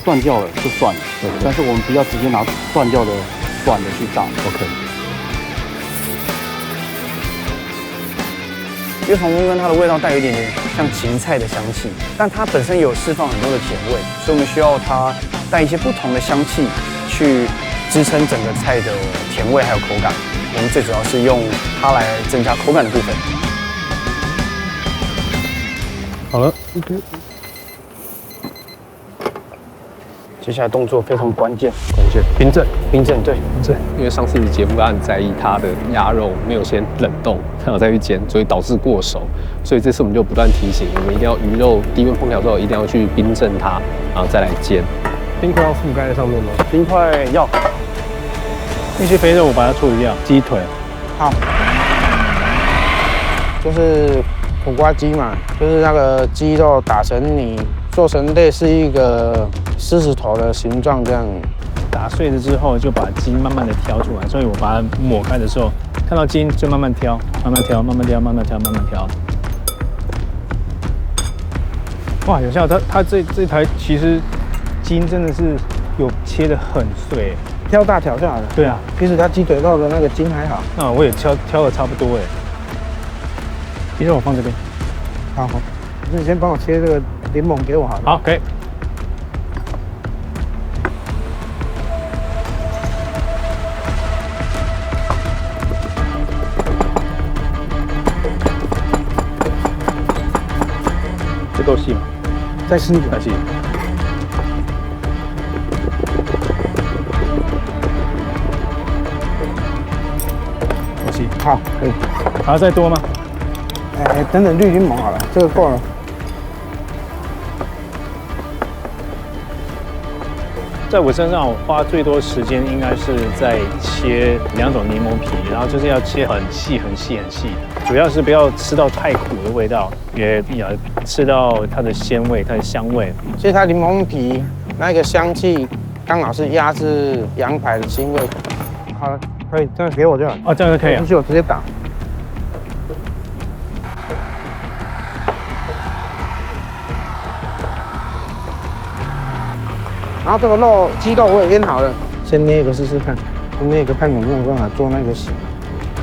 断掉了就算了，但是我们不要直接拿断掉的短的去炸。OK。因为防风根它的味道带有一点点像芹菜的香气，但它本身有释放很多的甜味，所以我们需要它带一些不同的香气去支撑整个菜的甜味还有口感。我们最主要是用它来增加口感的部分。好了，接下来动作非常关键，冰镇，对，冰镇。因为上次节目他很在意它的鸭肉没有先冷冻，然后再去煎，所以导致过熟。所以这次我们就不断提醒，我们一定要鱼肉低温烹调之后，一定要去冰镇它，然后再来煎。冰块要覆盖在上面吗？冰块要。那些肥肉我把它处理掉，鸡腿。好。就是苦瓜鸡嘛，就是那个鸡肉打成泥，做成类似一个狮子头的形状这样。打碎了之后，就把鸡慢慢的挑出来，所以我把它抹开的时候，看到筋就慢慢挑，慢慢挑，慢慢挑，慢慢挑，慢慢挑。哇，有效！它这台其实筋真的是有切得很碎，挑大条就好了。对啊，其实它鸡腿肉的那个筋还好。那我也挑得差不多哎。鸡肉我放这边。好，那你先帮我切这个柠檬给我好了。好，可以。够细吗？再细一点。再细。够细。好，可以。还要再多吗？等等绿柠檬好了，这个够了。在我身上，我花最多时间应该是在切2种柠檬皮，然后就是要切很细、很细、很细，主要是不要吃到太苦的味道，也要吃到它的鲜味、它的香味。其实它柠檬皮那个香气刚好是压制羊排的腥味。好了，可以，这样给我就好。哦，这样就可以了。就我直接打。然后这个鸡肉我也腌好了，先捏一个试试看，捏一个看有没有办法做那个形。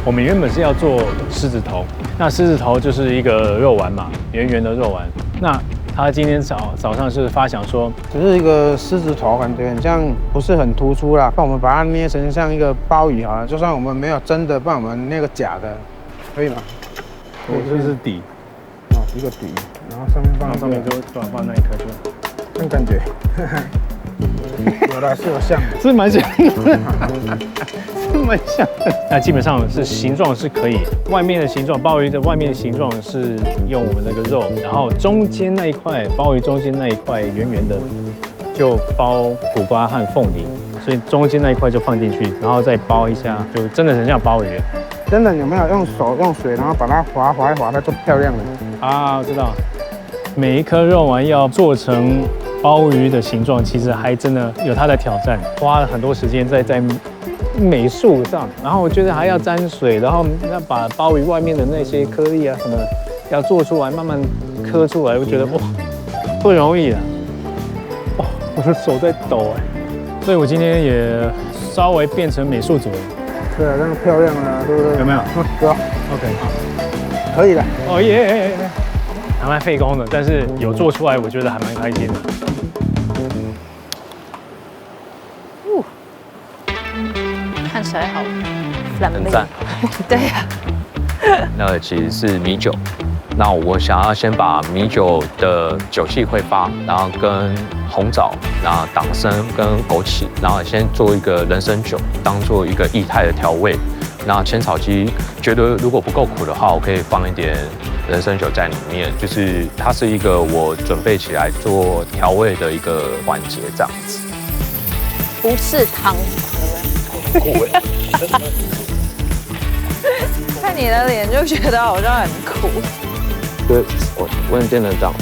我们原本是要做狮子头，那狮子头就是一个肉丸嘛，圆圆的肉丸。那他今天早上是发想说，只是一个狮子头，感觉很像不是很突出啦。那我们把它捏成像一个鲍鱼好了，就算我们没有真的，不然我们捏个假的，可以吗？这是底，哦，一个底，然后上面就放那一颗就，那感觉。有的是有像，是蛮像的，是蛮像的。那基本上是形状是可以，外面的形状，鲍鱼的外面的形状是用我们那个肉，然后中间那一块，鲍鱼中间那一块圆圆的，就包苦瓜和凤梨，所以中间那一块就放进去，然后再包一下，就真的很像鲍鱼。真的有没有用手用水，然后把它划一划，它就漂亮了？啊，我知道。每一颗肉丸要做成鲍鱼的形状，其实还真的有它的挑战，花了很多时间在美术上，然后我觉得还要沾水，然后要把鲍鱼外面的那些颗粒啊什么要做出来，慢慢刻出来，我觉得哇不容易啊，哇我的手在抖哎，所以我今天也稍微变成美术组了。对啊，那个漂亮啊，对不对？有没有？有。OK， 可以了。哦耶！还蛮费工的，但是有做出来，我觉得还蛮开心的。看起来好很赞。对呀。那个其实是米酒，那我想要先把米酒的酒气挥发，然后跟红枣、然后党参跟枸杞，然后先做一个人参酒，当做一个液态的调味。那千草鸡觉得如果不够苦的话，我可以放一点人参酒在里面，就是它是一个我准备起来做调味的一个环节，这样子。不是汤，看你的脸就觉得好像很苦。对，我很见得长。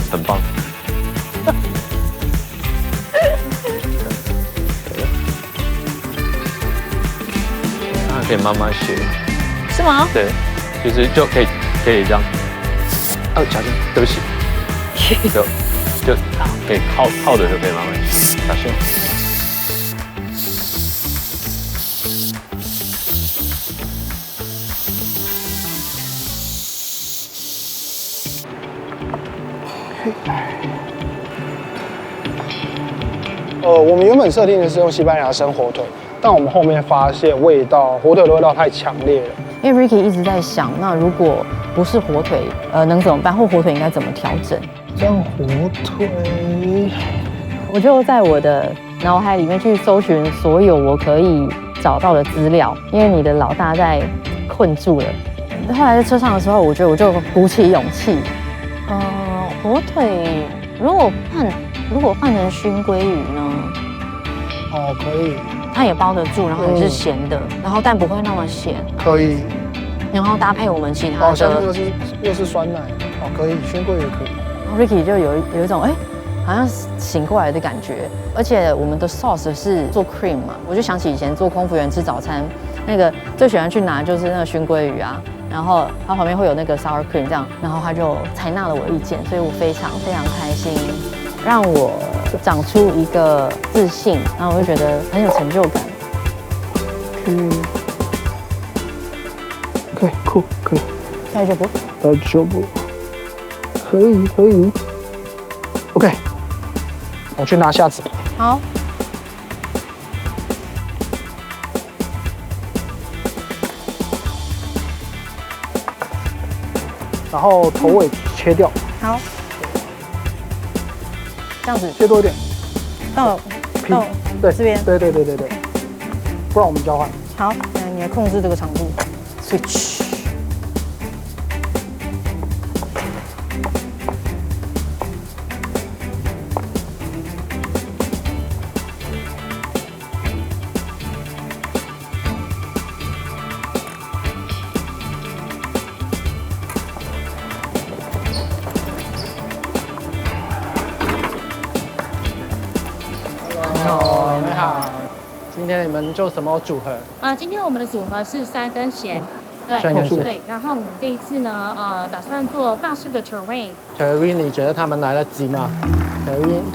很棒。可以慢慢学，是吗？对，其实就可以这样。哦，小心，对不起。就可以靠着就可以慢慢学，小心。我们原本设定的是用西班牙生火腿，但我们后面发现火腿的味道太强烈了。因为 Ricky 一直在想，那如果不是火腿，能怎么办？或火腿应该怎么调整？这样火腿，我就在我的脑海里面去搜寻所有我可以找到的资料，因为你的老大在困住了。后来在车上的时候，我觉得我就鼓起勇气，火腿如果换成熏鲑鱼呢？哦，可以。它也包得住，然后也是咸的，然后但不会那么咸。可以。然后搭配我们其他的。哦，像又是酸奶，哦，可以，熏鲑鱼可以。然后 Ricky 就有一种好像醒过来的感觉，而且我们的 sauce 是做 cream 嘛，我就想起以前做空服员吃早餐，那个最喜欢去拿就是那个熏鲑鱼啊，然后它旁边会有那个 sour cream 这样，然后他就采纳了我意见，所以我非常非常开心，让我长出一个自信，然后我就觉得很有成就感。OK， 酷，可以。大丈夫？大丈夫。可以。OK， 我去拿下子。好。然后头尾切掉。好，这样子切多一点。到对这边。对，不然我们交换。好，你来控制这个长度。Switch。你好，今天你们做什么组合？今天我们的组合是酸跟咸，对。然后我们这一次呢，打算做法式的 terrine。terrine， 你觉得他们来得及吗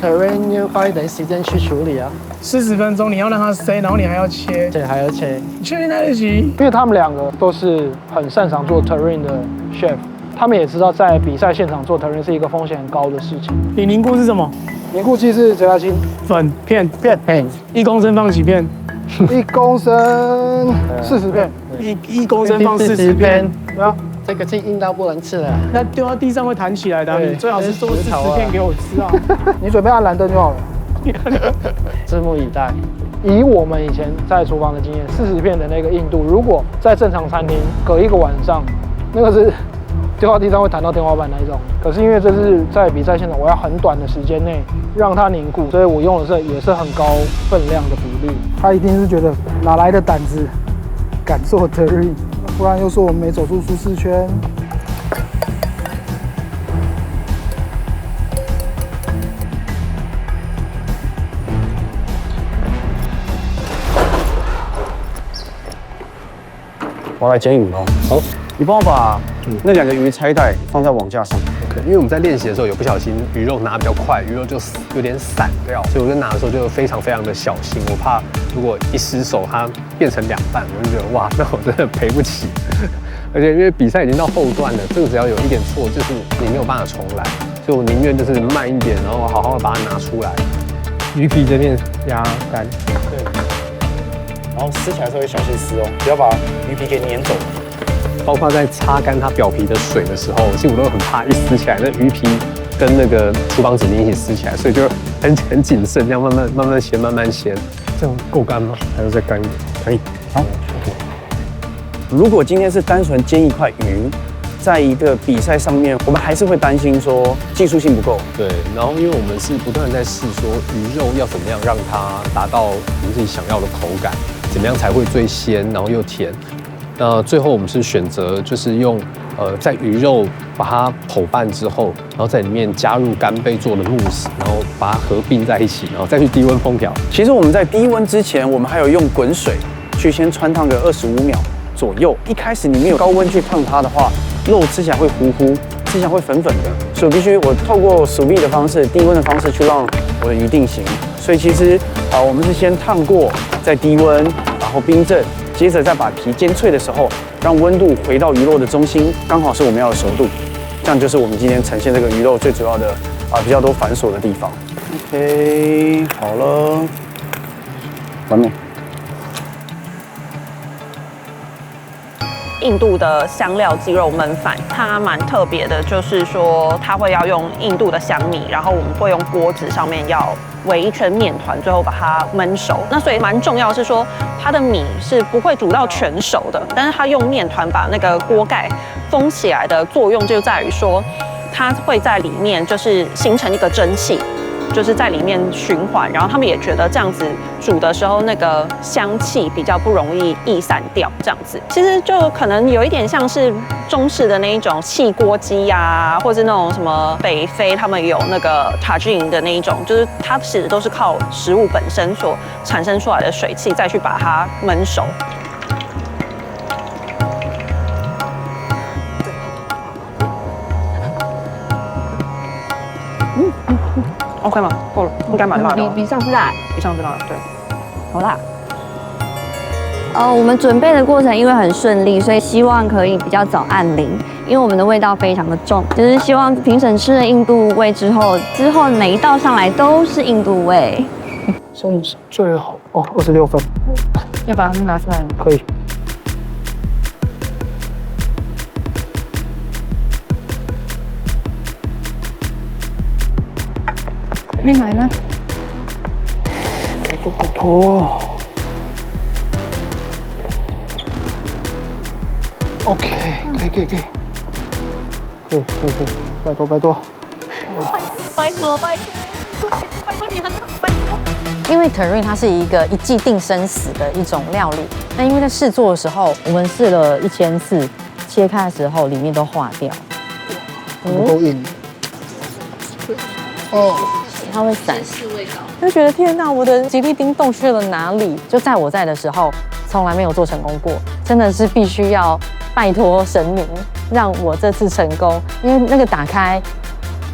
？terrine 要花一点时间去处理啊。40分钟，你要让它塞，然后你还要切，对，还要切。你确定来得及？因为他们两个都是很擅长做 terrine 的 chef， 他们也知道在比赛现场做 terrine 是一个风险很高的事情。你凝固是什么？凝固剂是泽亚青粉片，1公升放几片？1公升40片，1公升放40片。啊，这个是硬到不能吃了。那丢到地上会弹起来的，你最好是做40片给我吃啊。你准备按蓝灯就好了。拭目以待。以我们以前在厨房的经验，40片的那个硬度，如果在正常餐厅隔一个晚上，那个是丢到地上会弹到天花板那一种。可是因为这是在比赛现场，我要很短的时间内让它凝固，所以我用的也是很高分量的比例。他一定是觉得哪来的胆子敢做 terrine， 不然又说我们没走出舒适圈。我来煎鱼喽。好，你帮我把那2个鱼拆带放在网架上。OK， 因为我们在练习的时候有不小心鱼肉拿比较快，鱼肉就有点散掉，所以我在拿的时候就非常的小心，我怕如果一失手它变成2半，我就觉得哇，那我真的赔不起。而且因为比赛已经到后段了，这个只要有一点错，就是你没有办法重来，所以我宁愿就是慢一点，然后好好的把它拿出来。鱼皮这边压干。对。然后撕起来的时候要小心撕哦，不要把鱼皮给碾走。包括在擦干它表皮的水的时候，其实我都很怕一撕起来，那鱼皮跟那个厨房纸巾一起撕起来，所以就很谨慎，这样慢慢掀，慢慢掀。这样够干吗？还要再干一点？可以。好。如果今天是单纯煎一块鱼，在一个比赛上面，我们还是会担心说技术性不够。对，然后因为我们是不断在试说鱼肉要怎么样让它达到我们自己想要的口感，怎么样才会最鲜，然后又甜。那最后我们是选择就是用在鱼肉把它剖半之后，然后在里面加入干贝做的慕斯，然后把它合并在一起，然后再去低温烹调。其实我们在低温之前，我们还有用滚水去先汆烫个25秒左右。一开始你没有高温去烫它的话，肉吃起来会糊糊，吃起来会粉粉的，所以我透过sous vide的方式、低温的方式去让我的鱼定型。所以其实我们是先烫过，再低温，然后冰镇。接着再把皮煎脆的时候，让温度回到鱼肉的中心，刚好是我们要的熟度。这样就是我们今天呈现这个鱼肉最主要的比较多繁琐的地方。OK， 好了，完美。印度的香料鸡肉焖饭，它蛮特别的，就是说它会要用印度的香米，然后我们会用锅子上面要围一圈面团，最后把它焖熟。那所以蛮重要的是说，它的米是不会煮到全熟的，但是它用面团把那个锅盖封起来的作用就在于说，它会在里面就是形成一个蒸汽。就是在里面循环，然后他们也觉得这样子煮的时候，那个香气比较不容易逸散掉。这样子其实就可能有一点像是中式的那一种汽锅鸡呀，或是那种什么北非他们有那个tagine的那一种，就是它其实都是靠食物本身所产生出来的水汽，再去把它焖熟。OK 吗？够了，应该蛮辣的。比上次辣，比上次辣，对，好辣。我们准备的过程因为很顺利，所以希望可以比较早按铃，因为我们的味道非常的重，就是希望评审吃了印度味之后每一道上来都是印度味。剩最好哦，26分。要把它们拿出来吗？可以。另外呢？拜托。OK， 可以。拜托。拜托你很拜托。因为 terrine 它是一个一剂定生死的一种料理，那因为在试做的时候，我们试了1400，切开的时候里面都化掉，不够硬。哦，它会散，就觉得天哪，我的吉利丁洞去了哪里？就在我在的时候，从来没有做成功过，真的是必须要拜托神明，让我这次成功。因为那个打开，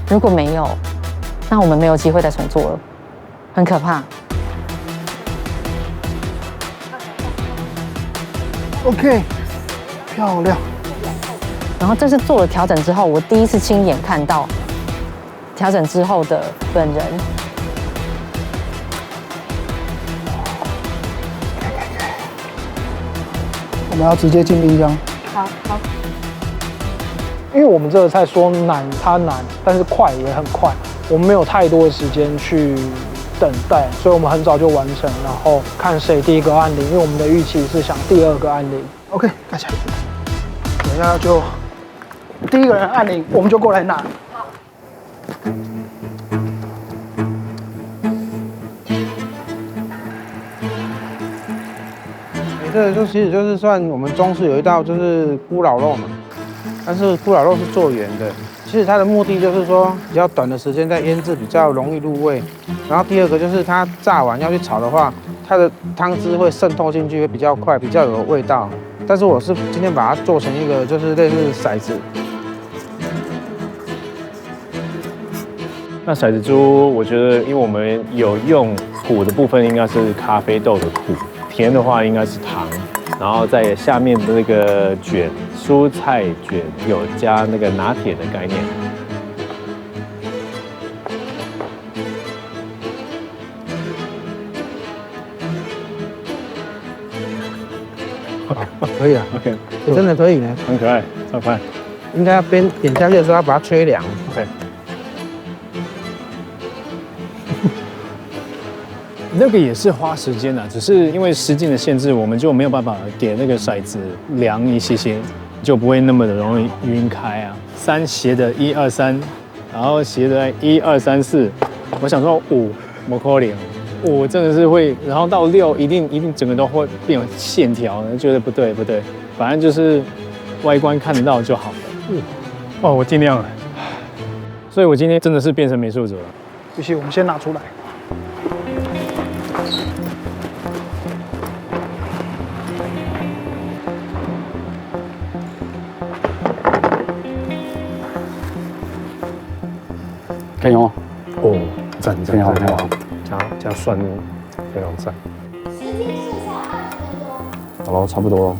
如果没有，那我们没有机会再重做了，很可怕。OK， 漂亮。然后这次做了调整之后，我第一次亲眼看到调整之后的本人。我们要直接进冰箱。好。因为我们这个菜说难，它难，但是快也很快。我们没有太多的时间去等待，所以我们很早就完成，然后看谁第一个按铃。因为我们的预期是想第2个按铃。OK， 大家，等一下就第一个人按铃，我们就过来拿。这个其实就是算我们中式有一道就是咕老肉嘛，但是咕老肉是做圆的，其实它的目的就是说比较短的时间在腌制比较容易入味，然后第二个就是它炸完要去炒的话，它的汤汁会渗透进去会比较快，比较有味道。但是我是今天把它做成一个就是类似骰子。那骰子猪，我觉得因为我们有用苦的部分应该是咖啡豆的苦。甜的话应该是糖，然后在下面的那个卷蔬菜卷有加那个拿铁的概念。可以啊 ，OK， 真的可以呢，很可爱，超快。应该要边点下去的时候要把它吹凉。OK。那个也是花时间的，只是因为时间的限制，我们就没有办法给那个骰子量一些，就不会那么的容易晕开啊。3斜的1、2、3，然后斜的1、2、3、4，我想说5，不可能，5真的是会，然后到6一定整个都会变有线条，觉得不对，反正就是外观看得到就好了。哦，我尽量了，所以我今天真的是变成美术组了。必须，我们先拿出来。可以哦。哦，赞，加蒜呢，非常赞。好了，差不多了。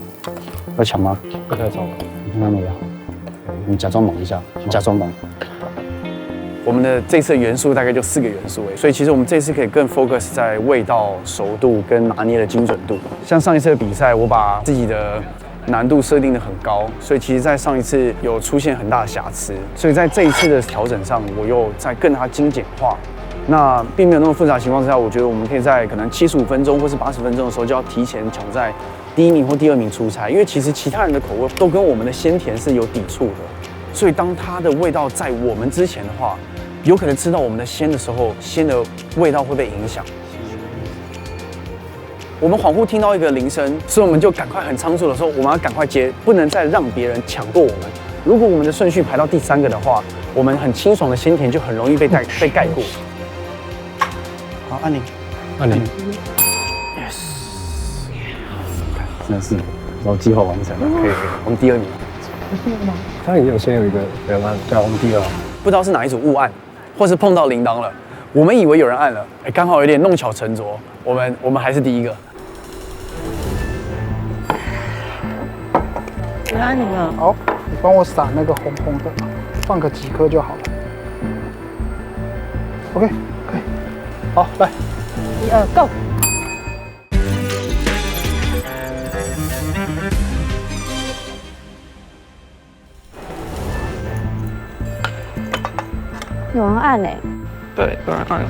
要抢吗？不太早了。你看没有？你假装猛一下，你假装猛。我们的这次元素大概就4个元素所以其实我们这次可以更 focus 在味道、熟度跟拿捏的精准度。像上一次的比赛，我把自己的难度设定的很高，所以其实在上一次有出现很大的瑕疵，所以在这一次的调整上，我又在更加精简化。那并没有那么复杂的情况之下，我觉得我们可以在可能75分钟或是80分钟的时候就要提前抢在第1名或第2名出菜，因为其实其他人的口味都跟我们的鲜甜是有抵触的，所以当它的味道在我们之前的话，有可能吃到我们的鲜的时候，鲜的味道会被影响。我们恍惚听到一个铃声，所以我们就赶快很仓促的说，我们要赶快接，不能再让别人抢过我们。如果我们的顺序排到第3个的话，我们很清爽的鲜甜就很容易被盖过。好，按铃。Yes， 真的是，然后计划完成了，可以，我们第2名。他已经先有一个人按，对啊，我们第2。不知道是哪一组误按，或是碰到铃铛了，我们以为有人按了，刚好有点弄巧成拙，我们还是第1个。按铃了。好，你帮我撒那个红红的，放个几颗就好了。OK， 可以。好，来1、2 ，Go！ 有人按嘞。对，有人按。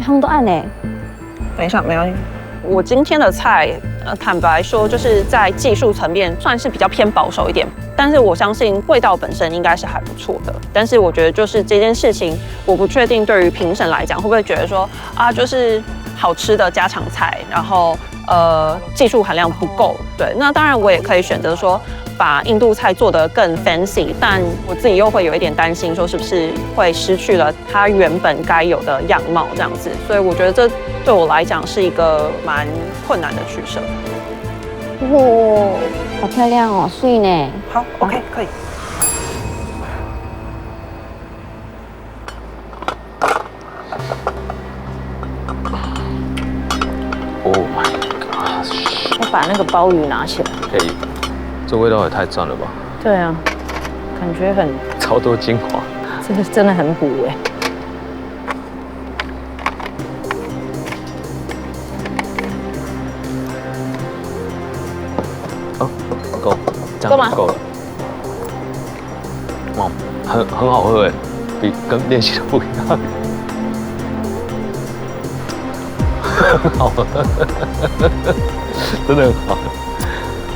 他们都按嘞。等一下，没关系。我今天的菜，坦白说，就是在技术层面算是比较偏保守一点，但是我相信味道本身应该是还不错的。但是我觉得就是这件事情，我不确定对于评审来讲会不会觉得说啊，就是好吃的家常菜，然后技术含量不够。对，那当然我也可以选择说把印度菜做得更 fancy， 但我自己又会有一点担心，说是不是会失去了它原本该有的样貌这样子。所以我觉得这对我来讲是一个蛮困难的取舍。哇，好漂亮哦，碎呢。好 ，OK， 可以。Oh my gosh！ 我把那个鲍鱼拿起来。可以，这味道也太赞了吧！对啊，感觉很超多精华，这个真的很补哎。哦，够，这样够了。哇，很好喝哎，比跟练习的不一样。很好喝，真的很好。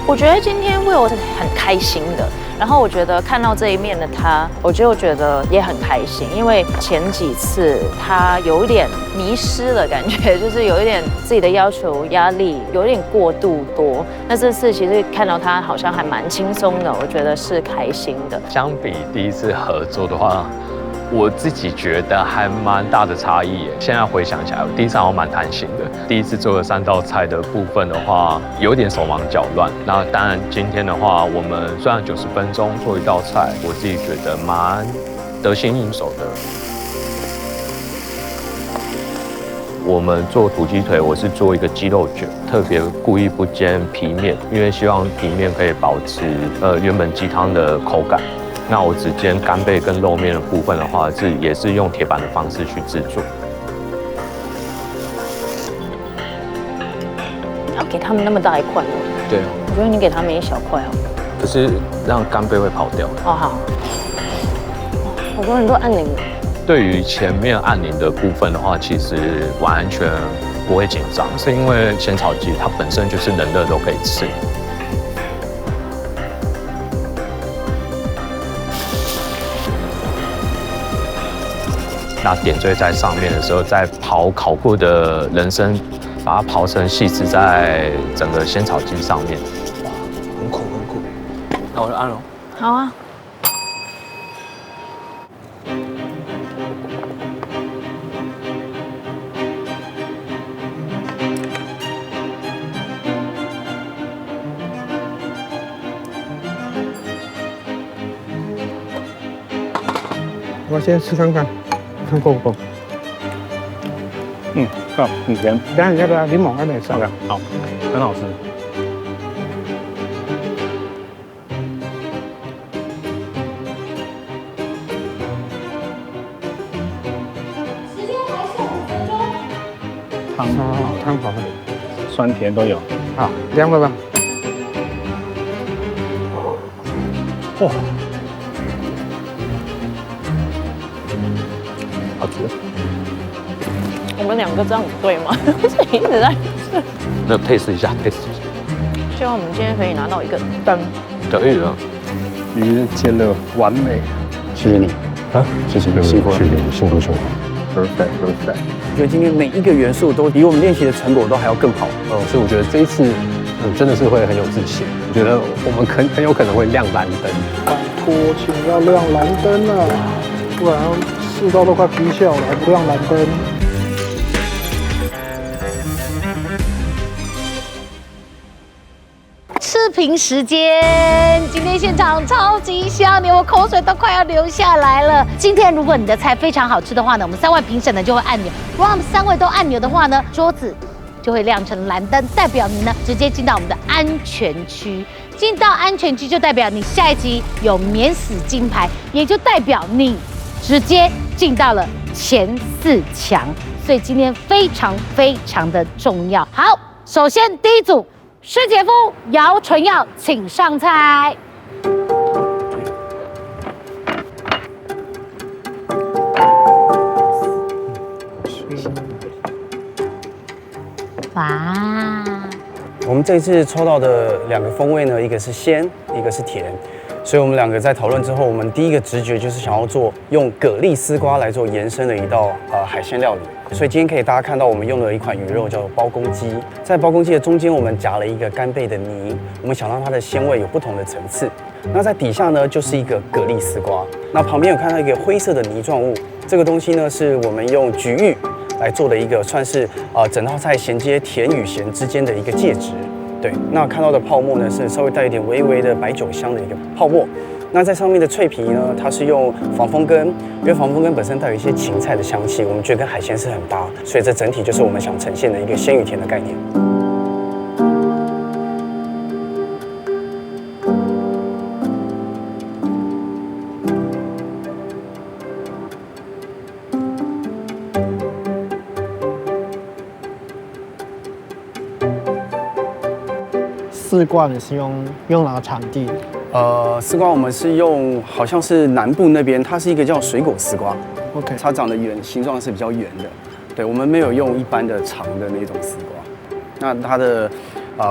我觉得今天Will是很开心的，然后我觉得看到这一面的他，我就觉得也很开心，因为前几次他有一点迷失了感觉，就是有一点自己的要求压力有点过度多。那这次其实看到他好像还蛮轻松的，我觉得是开心的。相比第一次合作的话，我自己觉得还蛮大的差异耶。现在回想起来，我第一次好像蛮贪心的。第一次做的3道菜的部分的话，有点手忙脚乱。那当然，今天的话，我们虽然90分钟做一道菜，我自己觉得蛮得心应手的。我们做土鸡腿，我是做一个鸡肉卷，特别故意不煎皮面，因为希望皮面可以保持原本鸡汤的口感。那我只煎干贝跟肉面的部分的话，也是用铁板的方式去制作。要给他们那么大一块哦？对啊。我觉得你给他们一小块好。可是让干贝会跑掉。哦好。好多人都按铃。对于前面按铃的部分的话，其实完全不会紧张，是因为仙草鸡它本身就是冷热都可以吃。那点缀在上面的时候，再烤过的人参，把它刨成细丝在整个仙草鸡上面。哇，很苦很苦。那我就按喽。好啊。我先吃看看，看够不够。够，很甜。等下你要不要柠檬还没上？好，很好吃。时间还剩5分钟。汤好喝，酸甜都有。好，2位吧。哇，好吃。我们2个这样对吗？一直在吃。那 taste 一下 ，taste 一下。希望我们今天可以拿到一个灯。可以了。鱼煎的完美。谢谢你啊，谢谢辛苦了，辛苦。Perfect。我觉得今天每一个元素都比我们练习的成果都还要更好。所以我觉得这一次，真的是会很有自信。我觉得我们很有可能会亮蓝灯。拜托，请要亮蓝灯啊，不然4道都快批笑了，还不亮蓝灯。吃评时间，今天现场超级香，连我口水都快要流下来了。今天如果你的菜非常好吃的话呢，我们3位评审呢就会按钮。如果我们3位都按钮的话呢，桌子就会亮成蓝灯，代表你呢直接进到我们的安全区。进到安全区就代表你下一集有免死金牌，也就代表你直接进到了前4强。所以今天非常非常的重要。好，首先第一组。师姐夫姚纯耀，请上菜。我们这一次抽到的2个风味呢，一个是鲜，一个是甜。所以我们2个在讨论之后，我们第一个直觉就是想要做用蛤蜊丝瓜来做延伸的一道海鲜料理。所以今天可以大家看到我们用的一款鱼肉叫做包公鸡，在包公鸡的中间我们夹了一个干贝的泥，我们想让它的鲜味有不同的层次。那在底下呢就是一个蛤蜊丝瓜，那旁边有看到一个灰色的泥状物，这个东西呢是我们用菊芋来做的一个算是整道菜衔接甜与咸之间的一个介质。对，那看到的泡沫呢是稍微带一点微微的白酒香的一个泡沫。那在上面的脆皮呢，它是用防风根，因为防风根本身带有一些芹菜的香气，我们觉得跟海鲜是很搭，所以这整体就是我们想呈现的一个鲜与甜的概念。丝瓜你是用哪个产地？丝瓜我们是用好像是南部那边，它是一个叫水果丝瓜。OK， 它长得圆，形状是比较圆的。对，我们没有用一般的长的那种丝瓜。那它的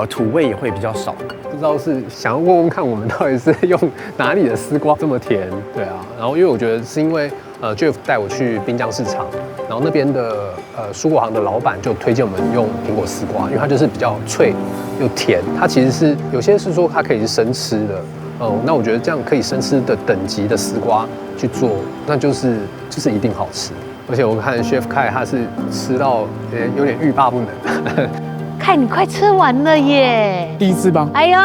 土味也会比较少。不知道是想要问问看，我们到底是用哪里的丝瓜这么甜？对啊，然后因为我觉得是因为Jeff 带我去滨江市场，然后那边的蔬果行的老板就推荐我们用苹果丝瓜，因为它就是比较脆又甜。它其实是有些是说它可以是生吃的。那我觉得这样可以生吃的等级的丝瓜去做，那就是一定好吃。而且我看 Chef Kai 他是吃到有点欲罢不能。Kai 你快吃完了耶！第一次吧？哎呦，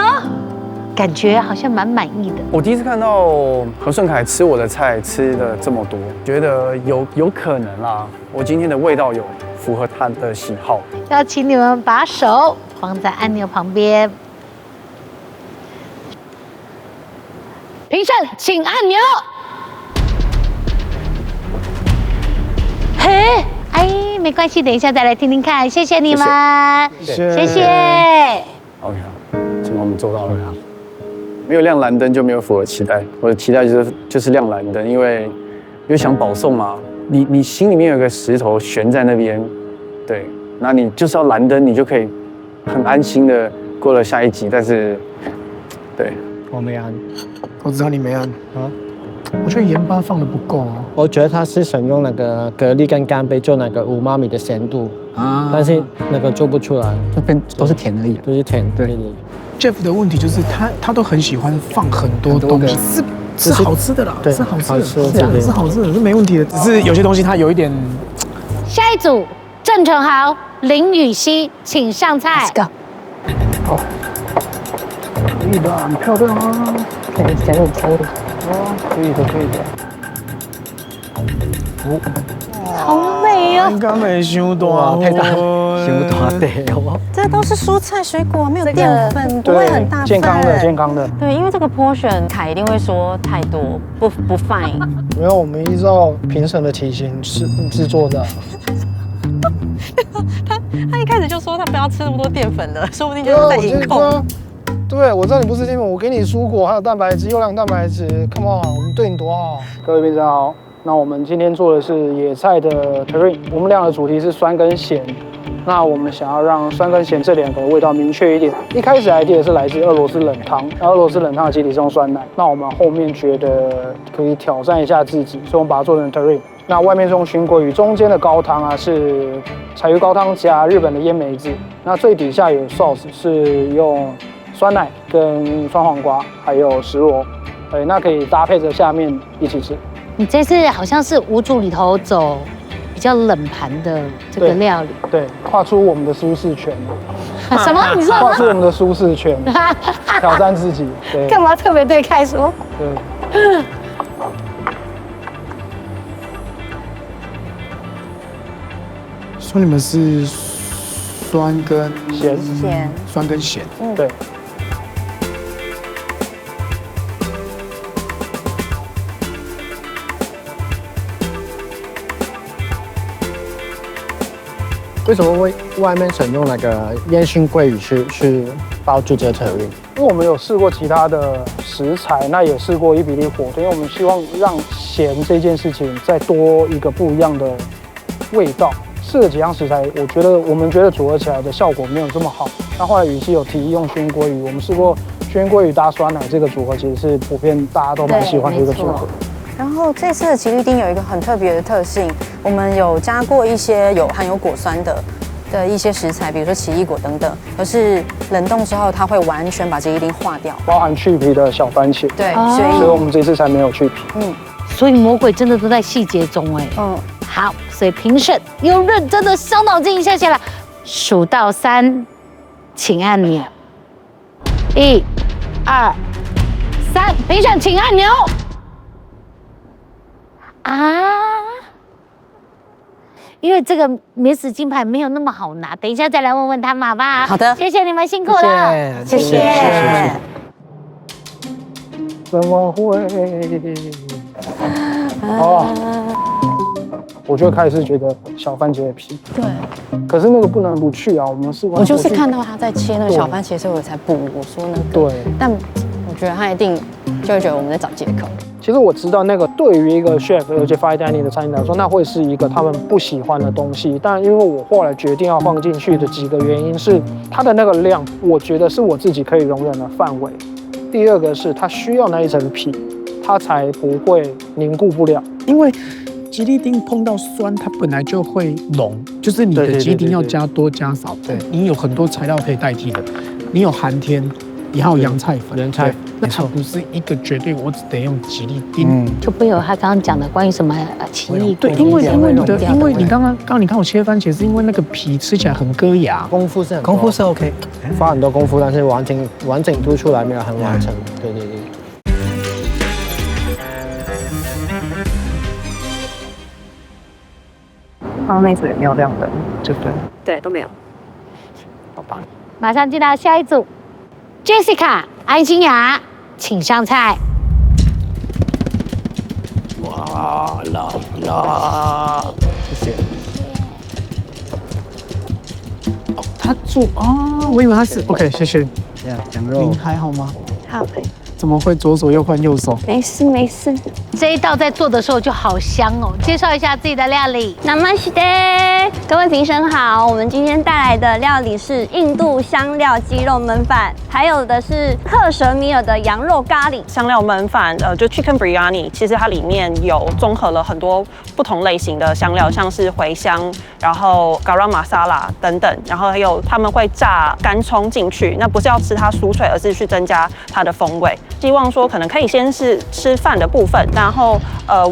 感觉好像蛮满意的。我第一次看到何顺凯吃我的菜吃的这么多，觉得有可能啦。我今天的味道有符合他的喜好。要请你们把手放在按钮旁边。评审，请按钮。嘿，哎，没关系，等一下再来听听看，谢谢你们，谢谢。OK， 今天我们做到了。没有亮蓝灯就没有符合期待，我的期待就是亮蓝灯，因为想保送嘛，你心里面有个石头悬在那边，对，那你就是要蓝灯，你就可以很安心的过了下一集，但是，对，我没按。我知道你没按啊，我觉得盐巴放的不够哦。我觉得他是想用那个蛤蜊跟干贝做那个五妈咪的咸度啊，但是那个做不出来，这边都是甜而已，都是甜。对。Jeff 的问题就是他都很喜欢放很多东西，是好吃的啦，是好吃的，是好吃的，是没问题的。只是有些东西它有一点。下一组，郑成豪、林雨熙，请上菜。Let's go。好，可以的，很漂亮啊。可以加入抽的，哦，可以的，可以的。好美哦！应该没想到，太大，想不到对，好不好？这都是蔬菜水果，没有淀粉，不会很大份。健康的，健康的。对，因为这个 portion 凯一定会说太多，不 fine。没有，我们依照评审的体型制作的。他一开始就说他不要吃那么多淀粉了，说不定就是在饮控。对，我知道你不吃淀粉，我给你蔬果，还有蛋白质，优良蛋白质 ，Come on， 我们对你多好。各位评审好，那我们今天做的是野菜的 terrine， 我们俩的主题是酸跟咸。那我们想要让酸跟咸这2个味道明确一点。一开始 idea 是来自俄罗斯冷汤，然后俄罗斯冷汤的基底是用酸奶。那我们后面觉得可以挑战一下自己，所以我们把它做成 terrine。那外面是用熏鲑鱼，中间的高汤啊是柴鱼高汤加日本的腌梅子。那最底下有 sauce 是用酸奶跟酸黄瓜，还有石螺，那可以搭配着下面一起吃。你这次好像是5组里头走比较冷盘的这个料理，对，跨出我们的舒适圈。什么？你说跨出我们的舒适圈，挑战自己。对，干嘛特别对开说？对。说你们是酸跟咸，酸跟咸，对。为什么会外面选用那个烟熏鲑鱼去包住这个 terrine？因为我们有试过其他的食材，那也试过伊比利火腿，因为我们希望让咸这件事情再多一个不一样的味道。试了几样食材，我们觉得组合起来的效果没有这么好。那后来宇希有提议用熏鲑鱼，我们试过熏鲑鱼搭酸奶这个组合，其实是普遍大家都蛮喜欢的一个组合。然后这次的奇力丁有一个很特别的特性，我们有加过一些含有果酸的一些食材，比如说奇异果等等，可是冷冻之后它会完全把奇力丁化掉，包含去皮的小番茄。对，所以我们这次才没有去皮。所以魔鬼真的都在细节中哎。好，所以评审又认真的伤脑筋一下了，数到3，请按钮。1、2、3，评审请按钮。因为这个免死金牌没有那么好拿，等一下再来问问他们好不好？好的，谢谢你们辛苦了，谢谢。怎么会？我就开始觉得小番茄的皮，对，可是那个不能不去啊，我们是。我就是看到他在切那个小番茄的时候，我才补。我说那个。对。但我觉得他一定就会觉得我们在找借口。其实我知道那个对于一个 chef 而且 fine dining 的餐厅来说，那会是一个他们不喜欢的东西。但因为我后来决定要放进去的几个原因是，它的那个量，我觉得是我自己可以容忍的范围。第二个是它需要那一层皮，它才不会凝固不了。因为吉利丁碰到酸，它本来就会溶，就是你的吉利丁要加多加少，对，你有很多材料可以代替的，你有寒天，你还有洋菜粉，那它不是一个绝对我只得用吉利丁，就不有他刚刚讲的关于什么奇异果，对，因为你刚刚你看我切番茄，是因为那个皮吃起来很割牙，功夫是 OK， 花很多功夫，但是完整度出来没有很完成，对。刚刚那组也没有亮灯，对不对？对，都没有。好吧。马上进到下一组 ，Jessica、安心雅，请上菜。哇啦，谢谢。哦，他做哦，我以为他是 OK， 谢谢。羊肉。您还好吗？好。怎么会左手又换右手？没事。这一道在做的时候就好香哦。介绍一下自己的料理。Namaste， 各位评审好，我们今天带来的料理是印度香料鸡肉焖饭，还有的是克什米尔的羊肉咖喱。香料焖饭，就 Chicken Biryani， 其实它里面有综合了很多不同类型的香料，像是茴香，然后 Garam Masala 等等，然后还有他们会炸干葱进去，那不是要吃它酥脆，而是去增加它的风味。希望说可能可以先是吃饭的部分，然后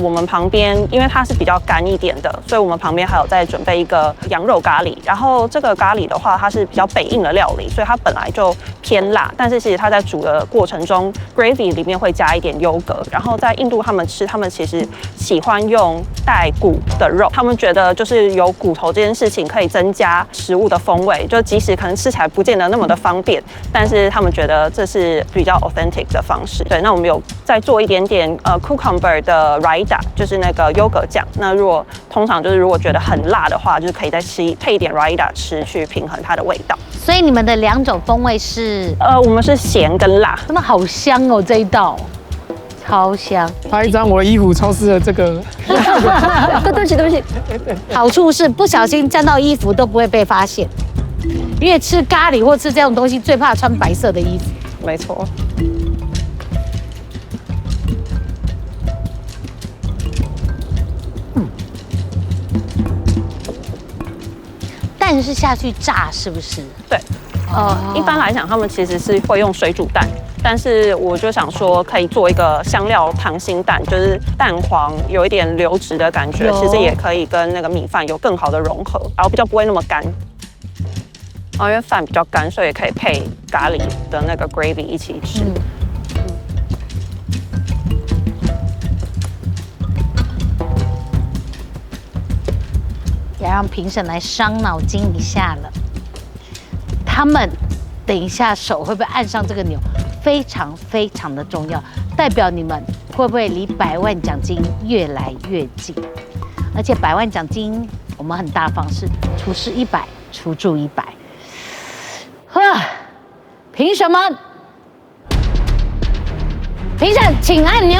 我们旁边因为它是比较干一点的，所以我们旁边还有在准备一个羊肉咖喱。然后这个咖喱的话，它是比较北印的料理，所以它本来就偏辣，但是其实它在煮的过程中 ，gravy 里面会加一点优格。然后在印度他们其实喜欢用带骨的肉，他们觉得就是有骨头这件事情可以增加食物的风味，就即使可能吃起来不见得那么的方便，但是他们觉得这是比较 authentic 的方式。对，那我们有再做一点点cucumber 的 raita， 就是那个优格酱。那通常就是如果觉得很辣的话，就是可以再配一点 raita 吃，去平衡它的味道。所以你们的2种风味是？我们是咸跟辣，真的好香哦，这一道超香。拍一张我的衣服超适合这个。对不起。好处是不小心沾到衣服都不会被发现，因为吃咖喱或吃这种东西最怕穿白色的衣服。没错。蛋是下去炸，是不是？对。一般来讲，他们其实是会用水煮蛋，但是我就想说，可以做一个香料溏心蛋，就是蛋黄有一点流质的感觉，其实也可以跟那个米饭有更好的融合，然后比较不会那么干。然后因为饭比较干，所以可以配咖喱的那个 gravy 一起吃。也让评审来伤脑筋一下了。他们等一下手会不会按上这个钮，非常非常的重要，代表你们会不会离100万奖金越来越近。而且100万奖金我们很大方，是厨师100，厨助100。评审们，评审请按钮。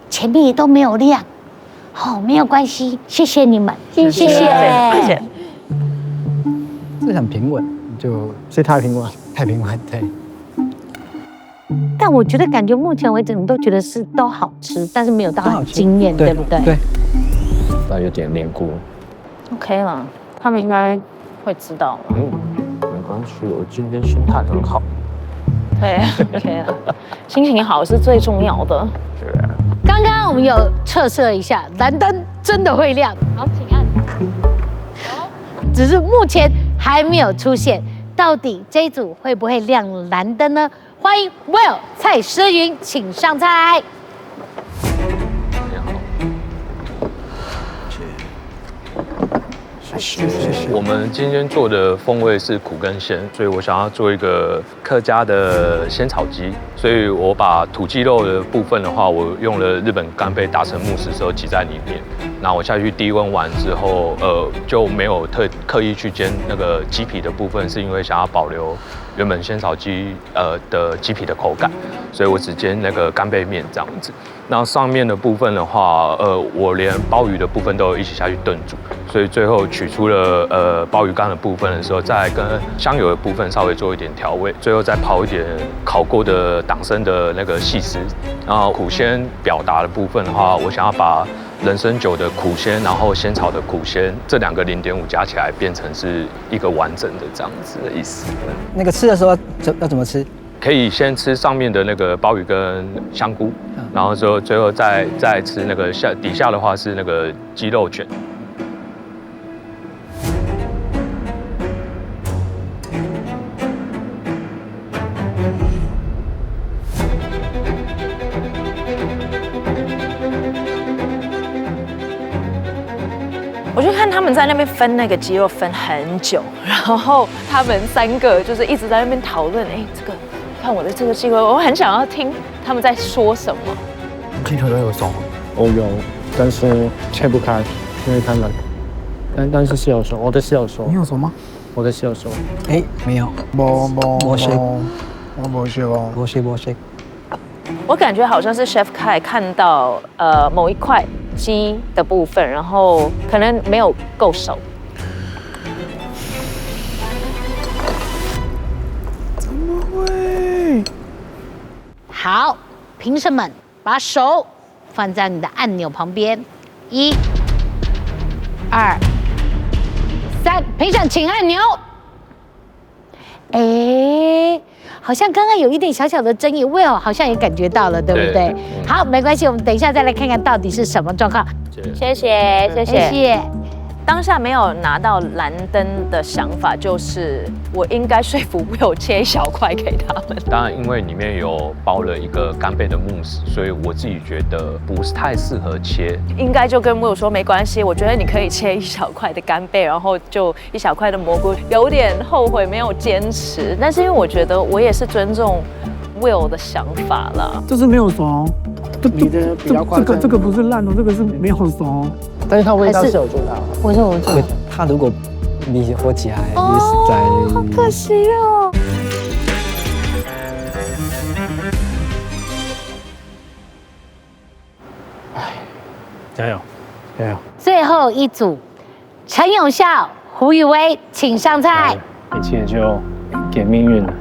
前面也都没有亮，哦，没有关系，谢谢你们，谢谢。这很平稳，就是太平稳，太平稳，对。但我觉得感觉目前为止你都觉得是都好吃，但是没有到很惊艳，对不对？对。但有点黏糊。OK 了，他们应该会知道。没关系，我今天心态很好。对 ，OK 了，心情好是最重要的。对。刚刚我们有测试一下，蓝灯真的会亮。好，请按。只是目前还没有出现，到底这一组会不会亮蓝灯呢？欢迎 Will 蔡诗芸，请上菜。谢谢。我们今天做的风味是苦跟鲜，所以我想要做一个客家的鲜草鸡，所以我把土鸡肉的部分的话，我用了日本干贝打成慕斯之后挤在里面，那我下去低温完之后，就没有刻意去煎那个鸡皮的部分，是因为想要保留原本鲜草鸡的鸡皮的口感，所以我只煎那个干贝面这样子。那上面的部分的话，我连鲍鱼的部分都一起下去炖煮，所以最后取出了鲍鱼干的部分的时候，再跟香油的部分稍微做一点调味，最后再泡一点烤过的党参的那个细丝。然后苦鲜表达的部分的话，我想要把人参酒的苦鲜，然后仙草的苦鲜这两个0.5加起来变成是一个完整的这样子的意思。那个吃的时候要怎么吃？可以先吃上面的那个鲍鱼跟香菇，然后之后最后再吃那个底下的话是那个鸡肉卷。我就看他们在那边分那个鸡肉分很久，然后他们3个就是一直在那边讨论，这个看我的这个鸡肉，我很想要听他们在说什么。鸡腿都有熟，我有，但是切不开，因为太冷。但是是有熟，我的是有熟。你有熟吗？我的是有熟。没有，没熟，我没熟哦，没熟。我感觉好像是 Chef Kai 看到某一块鸡的部分，然后可能没有够熟。怎么会？好，评审们把手放在你的按钮旁边，1、2、3，评审请按钮。好像刚刚有一点小小的争议 ，Will 好像也感觉到了，对不对？好，没关系，我们等一下再来看看到底是什么状况。谢谢。当下没有拿到蓝灯的想法，就是我应该说服 Will 切一小块给他们。当然，因为里面有包了一个干贝的慕斯，所以我自己觉得不是太适合切。应该就跟 Will 说没关系，我觉得你可以切一小块的干贝，然后就一小块的蘑菇。有点后悔没有坚持，但是因为我觉得我也是尊重 Will 的想法啦。这是没有熟，你的比较快。这个不是烂的，这个是没有熟。但是它味道是有做到的。我说，它如果离火起来，好可惜哦。加油！最后一组，陈永孝、胡宇威，请上菜。一切就给命运了。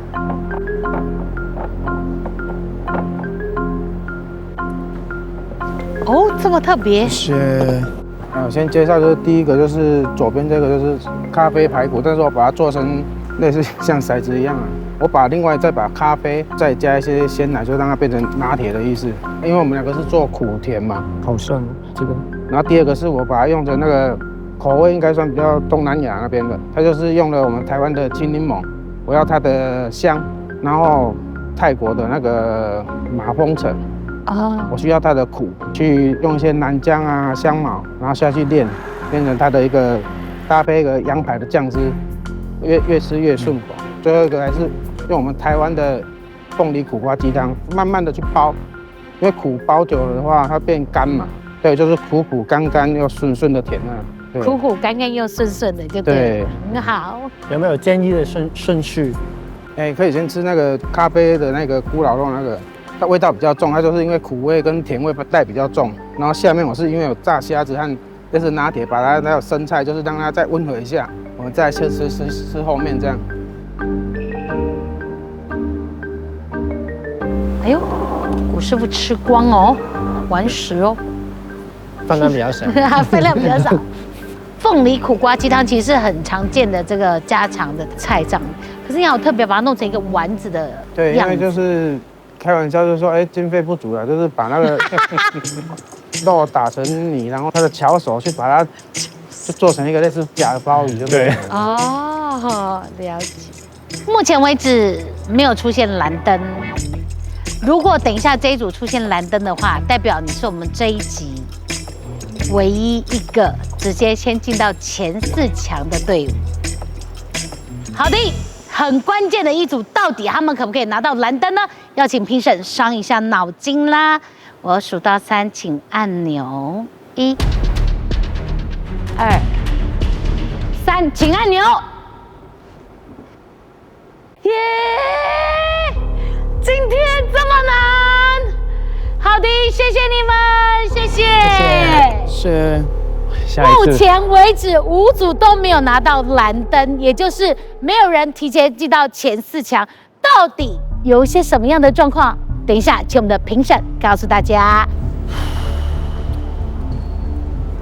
哦，这么特别。我先介绍，就是第一个就是左边这个就是咖啡排骨，但是我把它做成类似像骰子一样我把另外再把咖啡再加一些鲜奶，就让它变成拿铁的意思。因为我们两个是做苦甜嘛，好像这个。然后第二个是我把它用的那个口味应该算比较东南亚那边的，它就是用了我们台湾的青柠檬，我要它的香，然后泰国的那个马蜂橙。我需要它的苦，去用一些南姜啊、香茅，然后下去炼，变成它的一个搭配一个羊排的酱汁，越吃越顺口。最后一个还是用我们台湾的凤梨苦瓜鸡汤，慢慢的去煲，因为苦煲久了的话，它变干嘛。对，就是苦苦干干又顺顺的甜苦苦干干又顺顺的，就对。很好。有没有建议的顺序？可以先吃那个咖啡的那个咕老肉那个。它味道比较重，它就是因为苦味跟甜味带比较重。然后下面我是因为有炸虾子和类似拿铁，把它还有生菜，就是让它再温和一下，我们再吃后面这样。哎呦，古师傅吃光哦，完食哦，分量比较少，分量比较少。凤梨苦瓜鸡汤其实是很常见的这个家常的菜账，可是你好特别把它弄成一个丸子的对，样子。因为就是开玩笑，就是说，经费不足了，就是把那个肉打成泥，然后他的巧手去把它就做成一个类似假的鲍鱼，就对。哦，了解。目前为止没有出现蓝灯，如果等一下这一组出现蓝灯的话，代表你是我们这一集唯一一个直接先进到前4强的队伍。好的，很关键的一组，到底他们可不可以拿到蓝灯呢？要请评审伤一下脑筋啦！我数到3，请按钮，1、2、3，请按钮。耶！今天这么难，好的，谢谢你们，谢谢。是。目前为止5组都没有拿到蓝灯，也就是没有人提前进到前4强。到底有一些什么样的状况？等一下，请我们的评审告诉大家。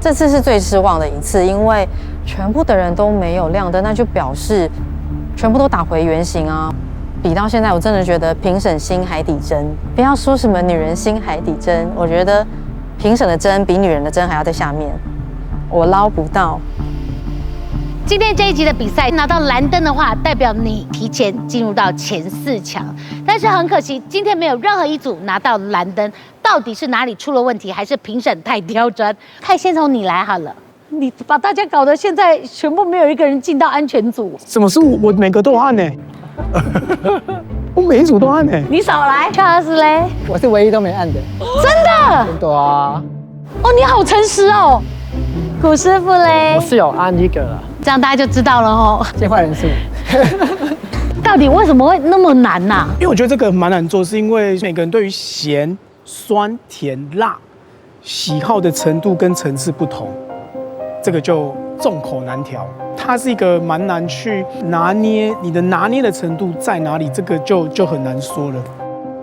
这次是最失望的一次，因为全部的人都没有亮灯，那就表示全部都打回原形啊。比到现在，我真的觉得评审心海底针，不要说什么女人心海底针，我觉得评审的针比女人的针还要在下面。我捞不到。今天这一集的比赛拿到蓝灯的话，代表你提前进入到前4强。但是很可惜，今天没有任何一组拿到蓝灯。到底是哪里出了问题，还是评审太刁钻？太先从你来好了，你把大家搞得现在全部没有一个人进到安全组。什么是我每个都按呢？我每一组都按呢。你少来，Charles嘞？我是唯一都没按的。真的？真的啊。哦，你好诚实哦。古师傅嘞？我是有按一个了，这样大家就知道了哦。见坏人数。到底为什么会那么难呐？因为我觉得这个蛮难做，是因为每个人对于咸、酸、甜、辣喜好的程度跟层次不同，这个就众口难调。它是一个蛮难去拿捏，你的拿捏的程度在哪里，这个就很难说了。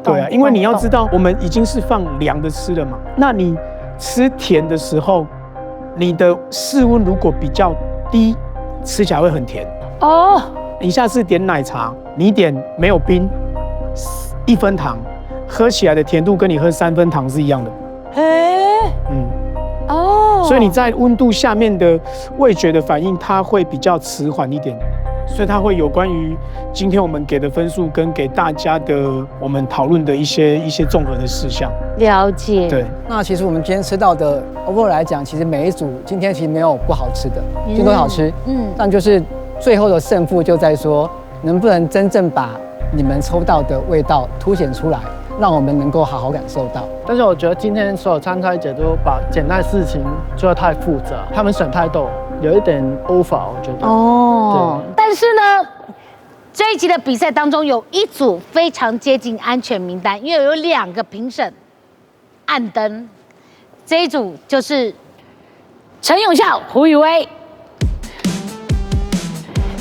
对啊，因为你要知道，我们已经是放凉的吃了嘛，那你吃甜的时候，你的室温如果比较低，吃起来会很甜哦。你下次点奶茶，你点没有冰，1分糖，喝起来的甜度跟你喝3分糖是一样的。所以你在温度下面的味觉的反应，它会比较迟缓一点，所以它会有关于今天我们给的分数跟给大家的我们讨论的一些综合的事项。了解。对。那其实我们今天吃到的 overall 来讲，其实每一组今天其实没有不好吃的，今天都好吃。但就是最后的胜负就在说，能不能真正把你们抽到的味道凸显出来，让我们能够好好感受到。但是我觉得今天所有参赛者都把简单的事情做得太复杂，他们选太多，有一点 over， 我觉得。哦。但是呢，这一集的比赛当中有一组非常接近安全名单，因为有2个评审按灯，这一组就是陈永孝、胡宇威，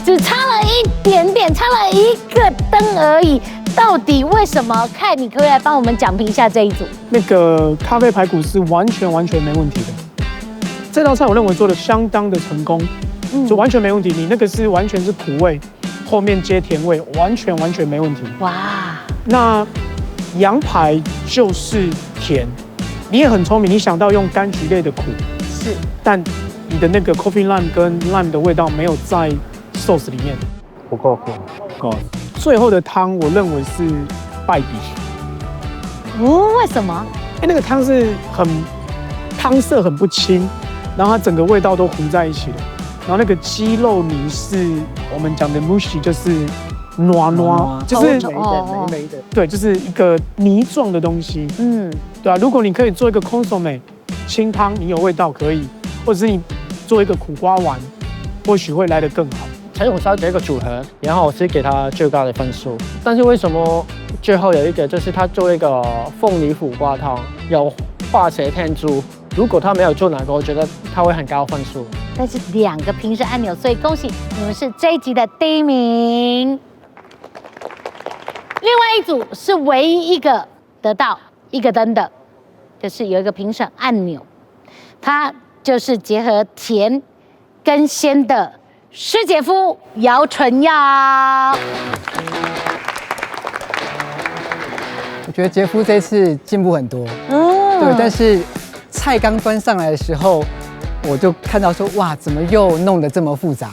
只差了一点点，差了1个灯而已。到底为什么？看你可不可以来帮我们讲评一下这一组？那个咖啡排骨是完全没问题的。这道菜我认为做的相当的成功，就完全没问题。你那个是完全是苦味，后面接甜味，完全没问题。哇！那羊排就是甜，你也很聪明，你想到用柑橘类的苦，是，但你的那个 coffee lime 跟 lime 的味道没有在 sauce 里面，不够苦，不够。最后的汤我认为是败笔。为什么？那个汤是汤色很不清，然后它整个味道都糊在一起了。然后那个鸡肉泥是我们讲的 mushy， 就是糯，就是霉的，对，就是一个泥状的东西。对啊，如果你可以做一个 consomme 清汤，你有味道可以，或者是你做一个苦瓜丸，或许会来得更好。陈永烧这个组合，然后我是给他最高的分数。但是为什么最后有一个就是他做一个凤梨苦瓜汤，有化学天珠，如果他没有做那个，我觉得他会很高分数。但是2个评审按钮，所以恭喜你们是这一集的第1名。另外一组是唯一一个得到1个灯的，就是有一个评审按钮，它就是结合甜跟鲜的师姐夫姚纯耀。我觉得杰夫这次进步很多，对，但是菜刚端上来的时候，我就看到说，哇，怎么又弄得这么复杂？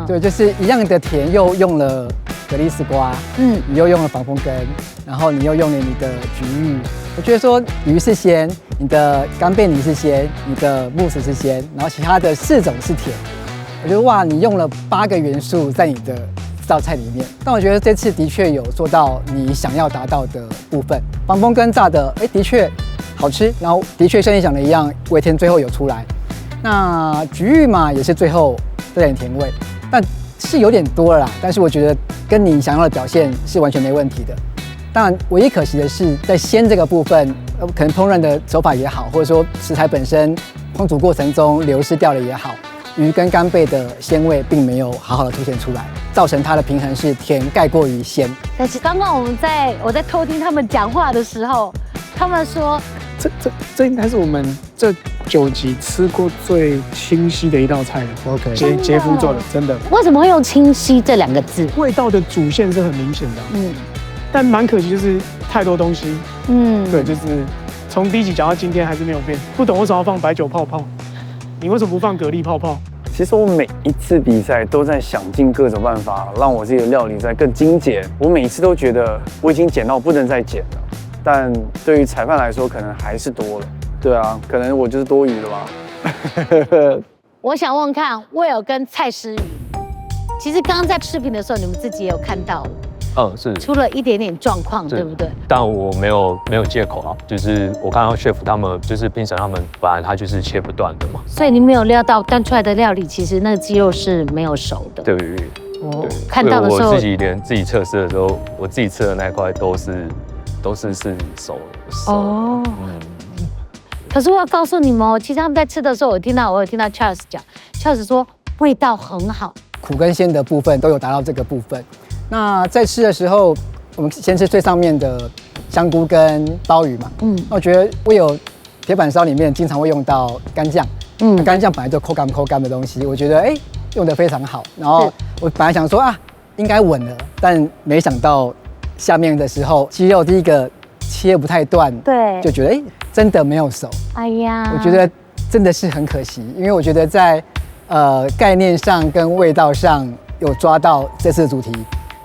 对，就是一样的甜，又用了蛤蜊丝瓜，你又用了防风根，然后你又用了你的菊芋。我觉得说鱼是鲜，你的干贝泥是鲜，你的慕斯是鲜，然后其他的4种是甜。我觉得哇，你用了8个元素在你的这道菜里面，但我觉得这次的确有做到你想要达到的部分。防风根炸的，的确好吃，然后的确像你讲的一样，微甜最后有出来。那菊芋嘛，也是最后这点甜味，但是有点多了啦。但是我觉得跟你想要的表现是完全没问题的。当然，唯一可惜的是在鲜这个部分，可能烹饪的手法也好，或者说食材本身烹煮过程中流失掉了也好，鱼跟干贝的鲜味并没有好好的凸显出来，造成它的平衡是甜盖过于鲜。但是刚刚我在偷听他们讲话的时候，他们说这应该是我们这9集吃过最清晰的一道菜了。OK， 杰夫做的，真的。为什么会用清晰这2个字？味道的主线是很明显的，但蛮可惜就是太多东西，对，就是从第1集讲到今天还是没有变。不懂为什么要放白酒泡泡，你为什么不放蛤蜊泡泡？其实我每一次比赛都在想尽各种办法，让我自己的料理再更精简。我每一次都觉得我已经减到不能再减了，但对于裁判来说，可能还是多了。对啊，可能我就是多余了吧。我想问看Will跟蔡诗瑜，其实刚刚在视频的时候，你们自己也有看到。是出了一点点状况，对不对？但我没有借口啊，就是我看到 chef 他们就是评审他们，本来他就是切不断的嘛。所以你没有料到端出来的料理，其实那个鸡肉是没有熟的。对，看到的时候，我自己连自己测试的时候，我自己吃的那一块都是熟的。可是我要告诉你们哦，其实他们在吃的时候，我有听到 Charles 讲 ，Charles 说味道很好，苦跟鲜的部分都有达到这个部分。那在吃的时候，我们先吃最上面的香菇跟鲍鱼嘛。那我觉得我有铁板烧里面经常会用到干酱。干酱本来就口感的东西，我觉得用得非常好。然后我本来想说应该稳了，但没想到下面的时候鸡肉第一个切不太断，对，就觉得真的没有熟。哎呀，我觉得真的是很可惜，因为我觉得在概念上跟味道上有抓到这次的主题。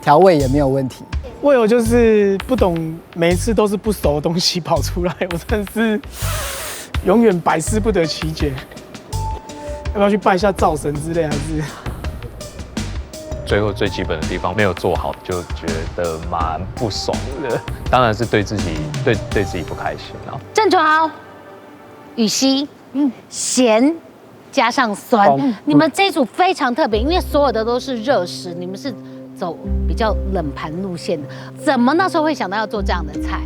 调味也没有问题。我有就是不懂，每一次都是不熟的东西跑出来，我真的是永远百思不得其解。要不要去拜一下灶神之类，还是？最后最基本的地方没有做好，就觉得蛮不爽的。当然是对自己不开心啊。郑淳豪、羽西，咸加上酸，你们这一组非常特别，因为所有的都是热食，你们是走比较冷盘路线的，怎么那时候会想到要做这样的菜？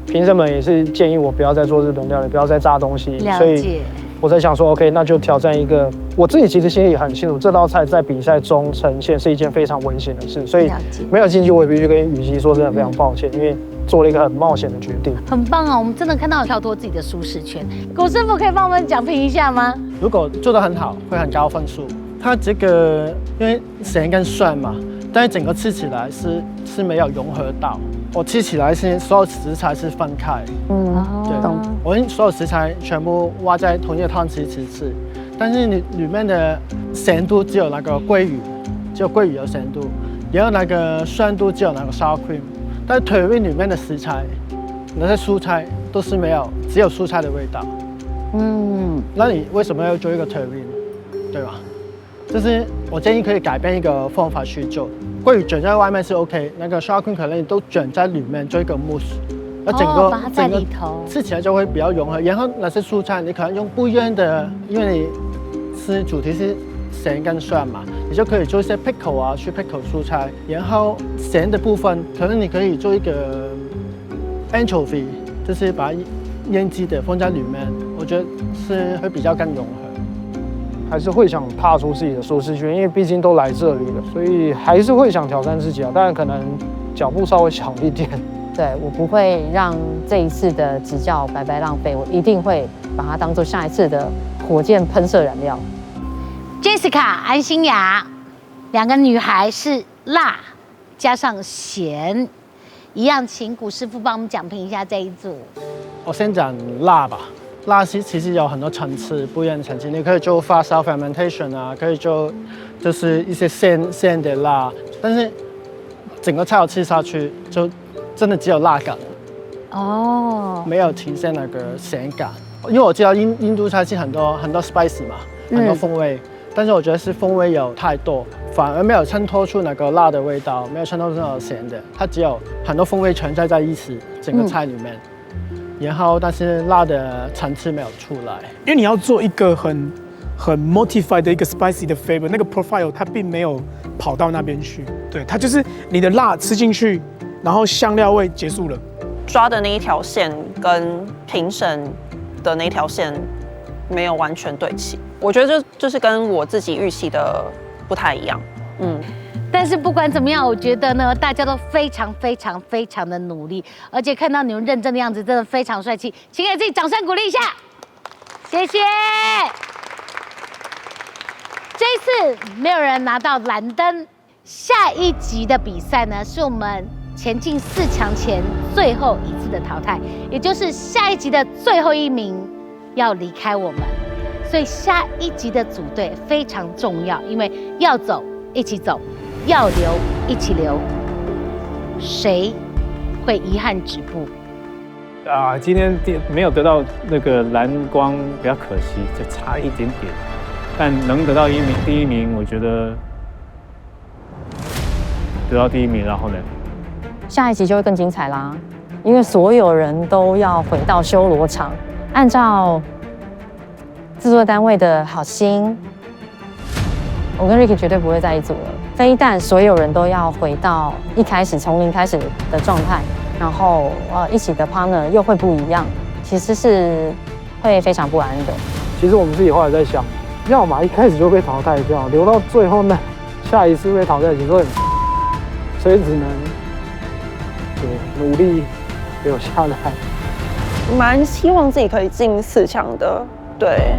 评审们也是建议我不要再做日本料理，不要再炸东西，所以我在想说 ，OK， 那就挑战一个我自己其实心里很清楚，这道菜在比赛中呈现是一件非常危险的事，所以没有进去，我也必须跟羽西说真的非常抱歉，因为做了一个很冒险的决定。很棒啊，我们真的看到跳脱自己的舒适圈。古师傅可以帮我们讲评一下吗？如果做得很好，会很高分数。它这个因为咸跟酸嘛。但是整个吃起来是没有融合到，我吃起来是所有食材是分开，对，我所有食材全部挖在同一个汤匙一起吃，但是里面的咸度只有那个鲑鱼，只有鲑鱼有咸度，然后那个酸度只有那个 sour cream， 但是腿味里面的食材，那些蔬菜都是没有，只有蔬菜的味道，那你为什么要做一个腿味呢？对吧？就是我建议可以改变一个方法去做，鲑鱼卷在外面是 OK， 那个 sour cream 可能你都卷在里面做一个 mousse， 那整个吃起来就会比较融合。然后那些蔬菜你可能用不一样的，因为你吃主题是咸跟酸嘛，你就可以做一些 pickle 啊，去 pickle 蔬菜。然后咸的部分，可能你可以做一个 anchovy， 就是把腌鸡的放在里面，我觉得是会比较更融合。还是会想踏出自己的舒适圈，因为毕竟都来这里了，所以还是会想挑战自己啊。当然可能脚步稍微小一点。对，我不会让这一次的执教白白浪费，我一定会把它当做下一次的火箭喷射燃料。Jessica、安心雅，两个女孩是辣加上咸，一样，请古师傅帮我们讲评一下这一组。我先讲辣吧。辣其实有很多层次，不一样的层次。你可以做发酵 fermentation 啊，可以做就是一些鲜的辣，但是整个菜我吃下去就真的只有辣感哦，没有体现那个咸感。因为我知道印度菜是很多 spicy 嘛，很多风味，但是我觉得是风味有太多，反而没有衬托出那个辣的味道，没有衬托出那个咸的，它只有很多风味存在一起整个菜里面。然后，但是辣的层次没有出来，因为你要做一个很 modify 的一个 spicy 的 flavor， 那个 profile 它并没有跑到那边去，对，它就是你的辣吃进去，然后香料味结束了。抓的那一条线跟评审的那条线没有完全对齐，我觉得就是跟我自己预期的不太一样，但是不管怎么样，我觉得呢，大家都非常的努力，而且看到你们认真的样子，真的非常帅气，请给自己掌声鼓励一下，谢谢。这一次没有人拿到蓝灯，下一集的比赛呢，是我们前进4强前最后一次的淘汰，也就是下一集的最后一名要离开我们，所以下一集的组队非常重要，因为要走一起走。要留一起留，谁会遗憾止步？今天没有得到那个蓝光，比较可惜，就差一点点。但能得到第一名，我觉得得到第一名，然后呢，下一集就会更精彩啦，因为所有人都要回到修罗场，按照制作单位的好心，我跟 Ricky 绝对不会在一组了。非但所有人都要回到一开始从零开始的状态，然后一起的 partner 又会不一样，其实是会非常不安的。其实我们自己后来在想，要么一开始就被淘汰掉，留到最后呢，下一次被淘汰其实会很，所以只能努力留下来。蛮希望自己可以进4强的，对，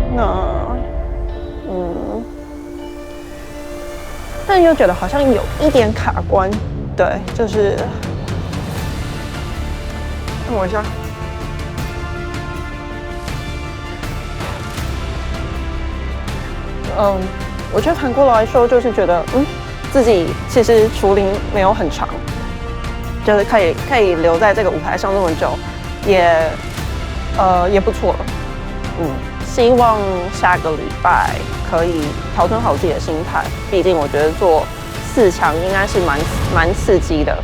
但又觉得好像有一点卡关，对，就是等我一下，我觉得反过来说，就是觉得自己其实除龄没有很长，就是可以留在这个舞台上那么久，也不错了，希望下个礼拜可以调整好自己的心态，毕竟我觉得做4强应该是蛮刺激的。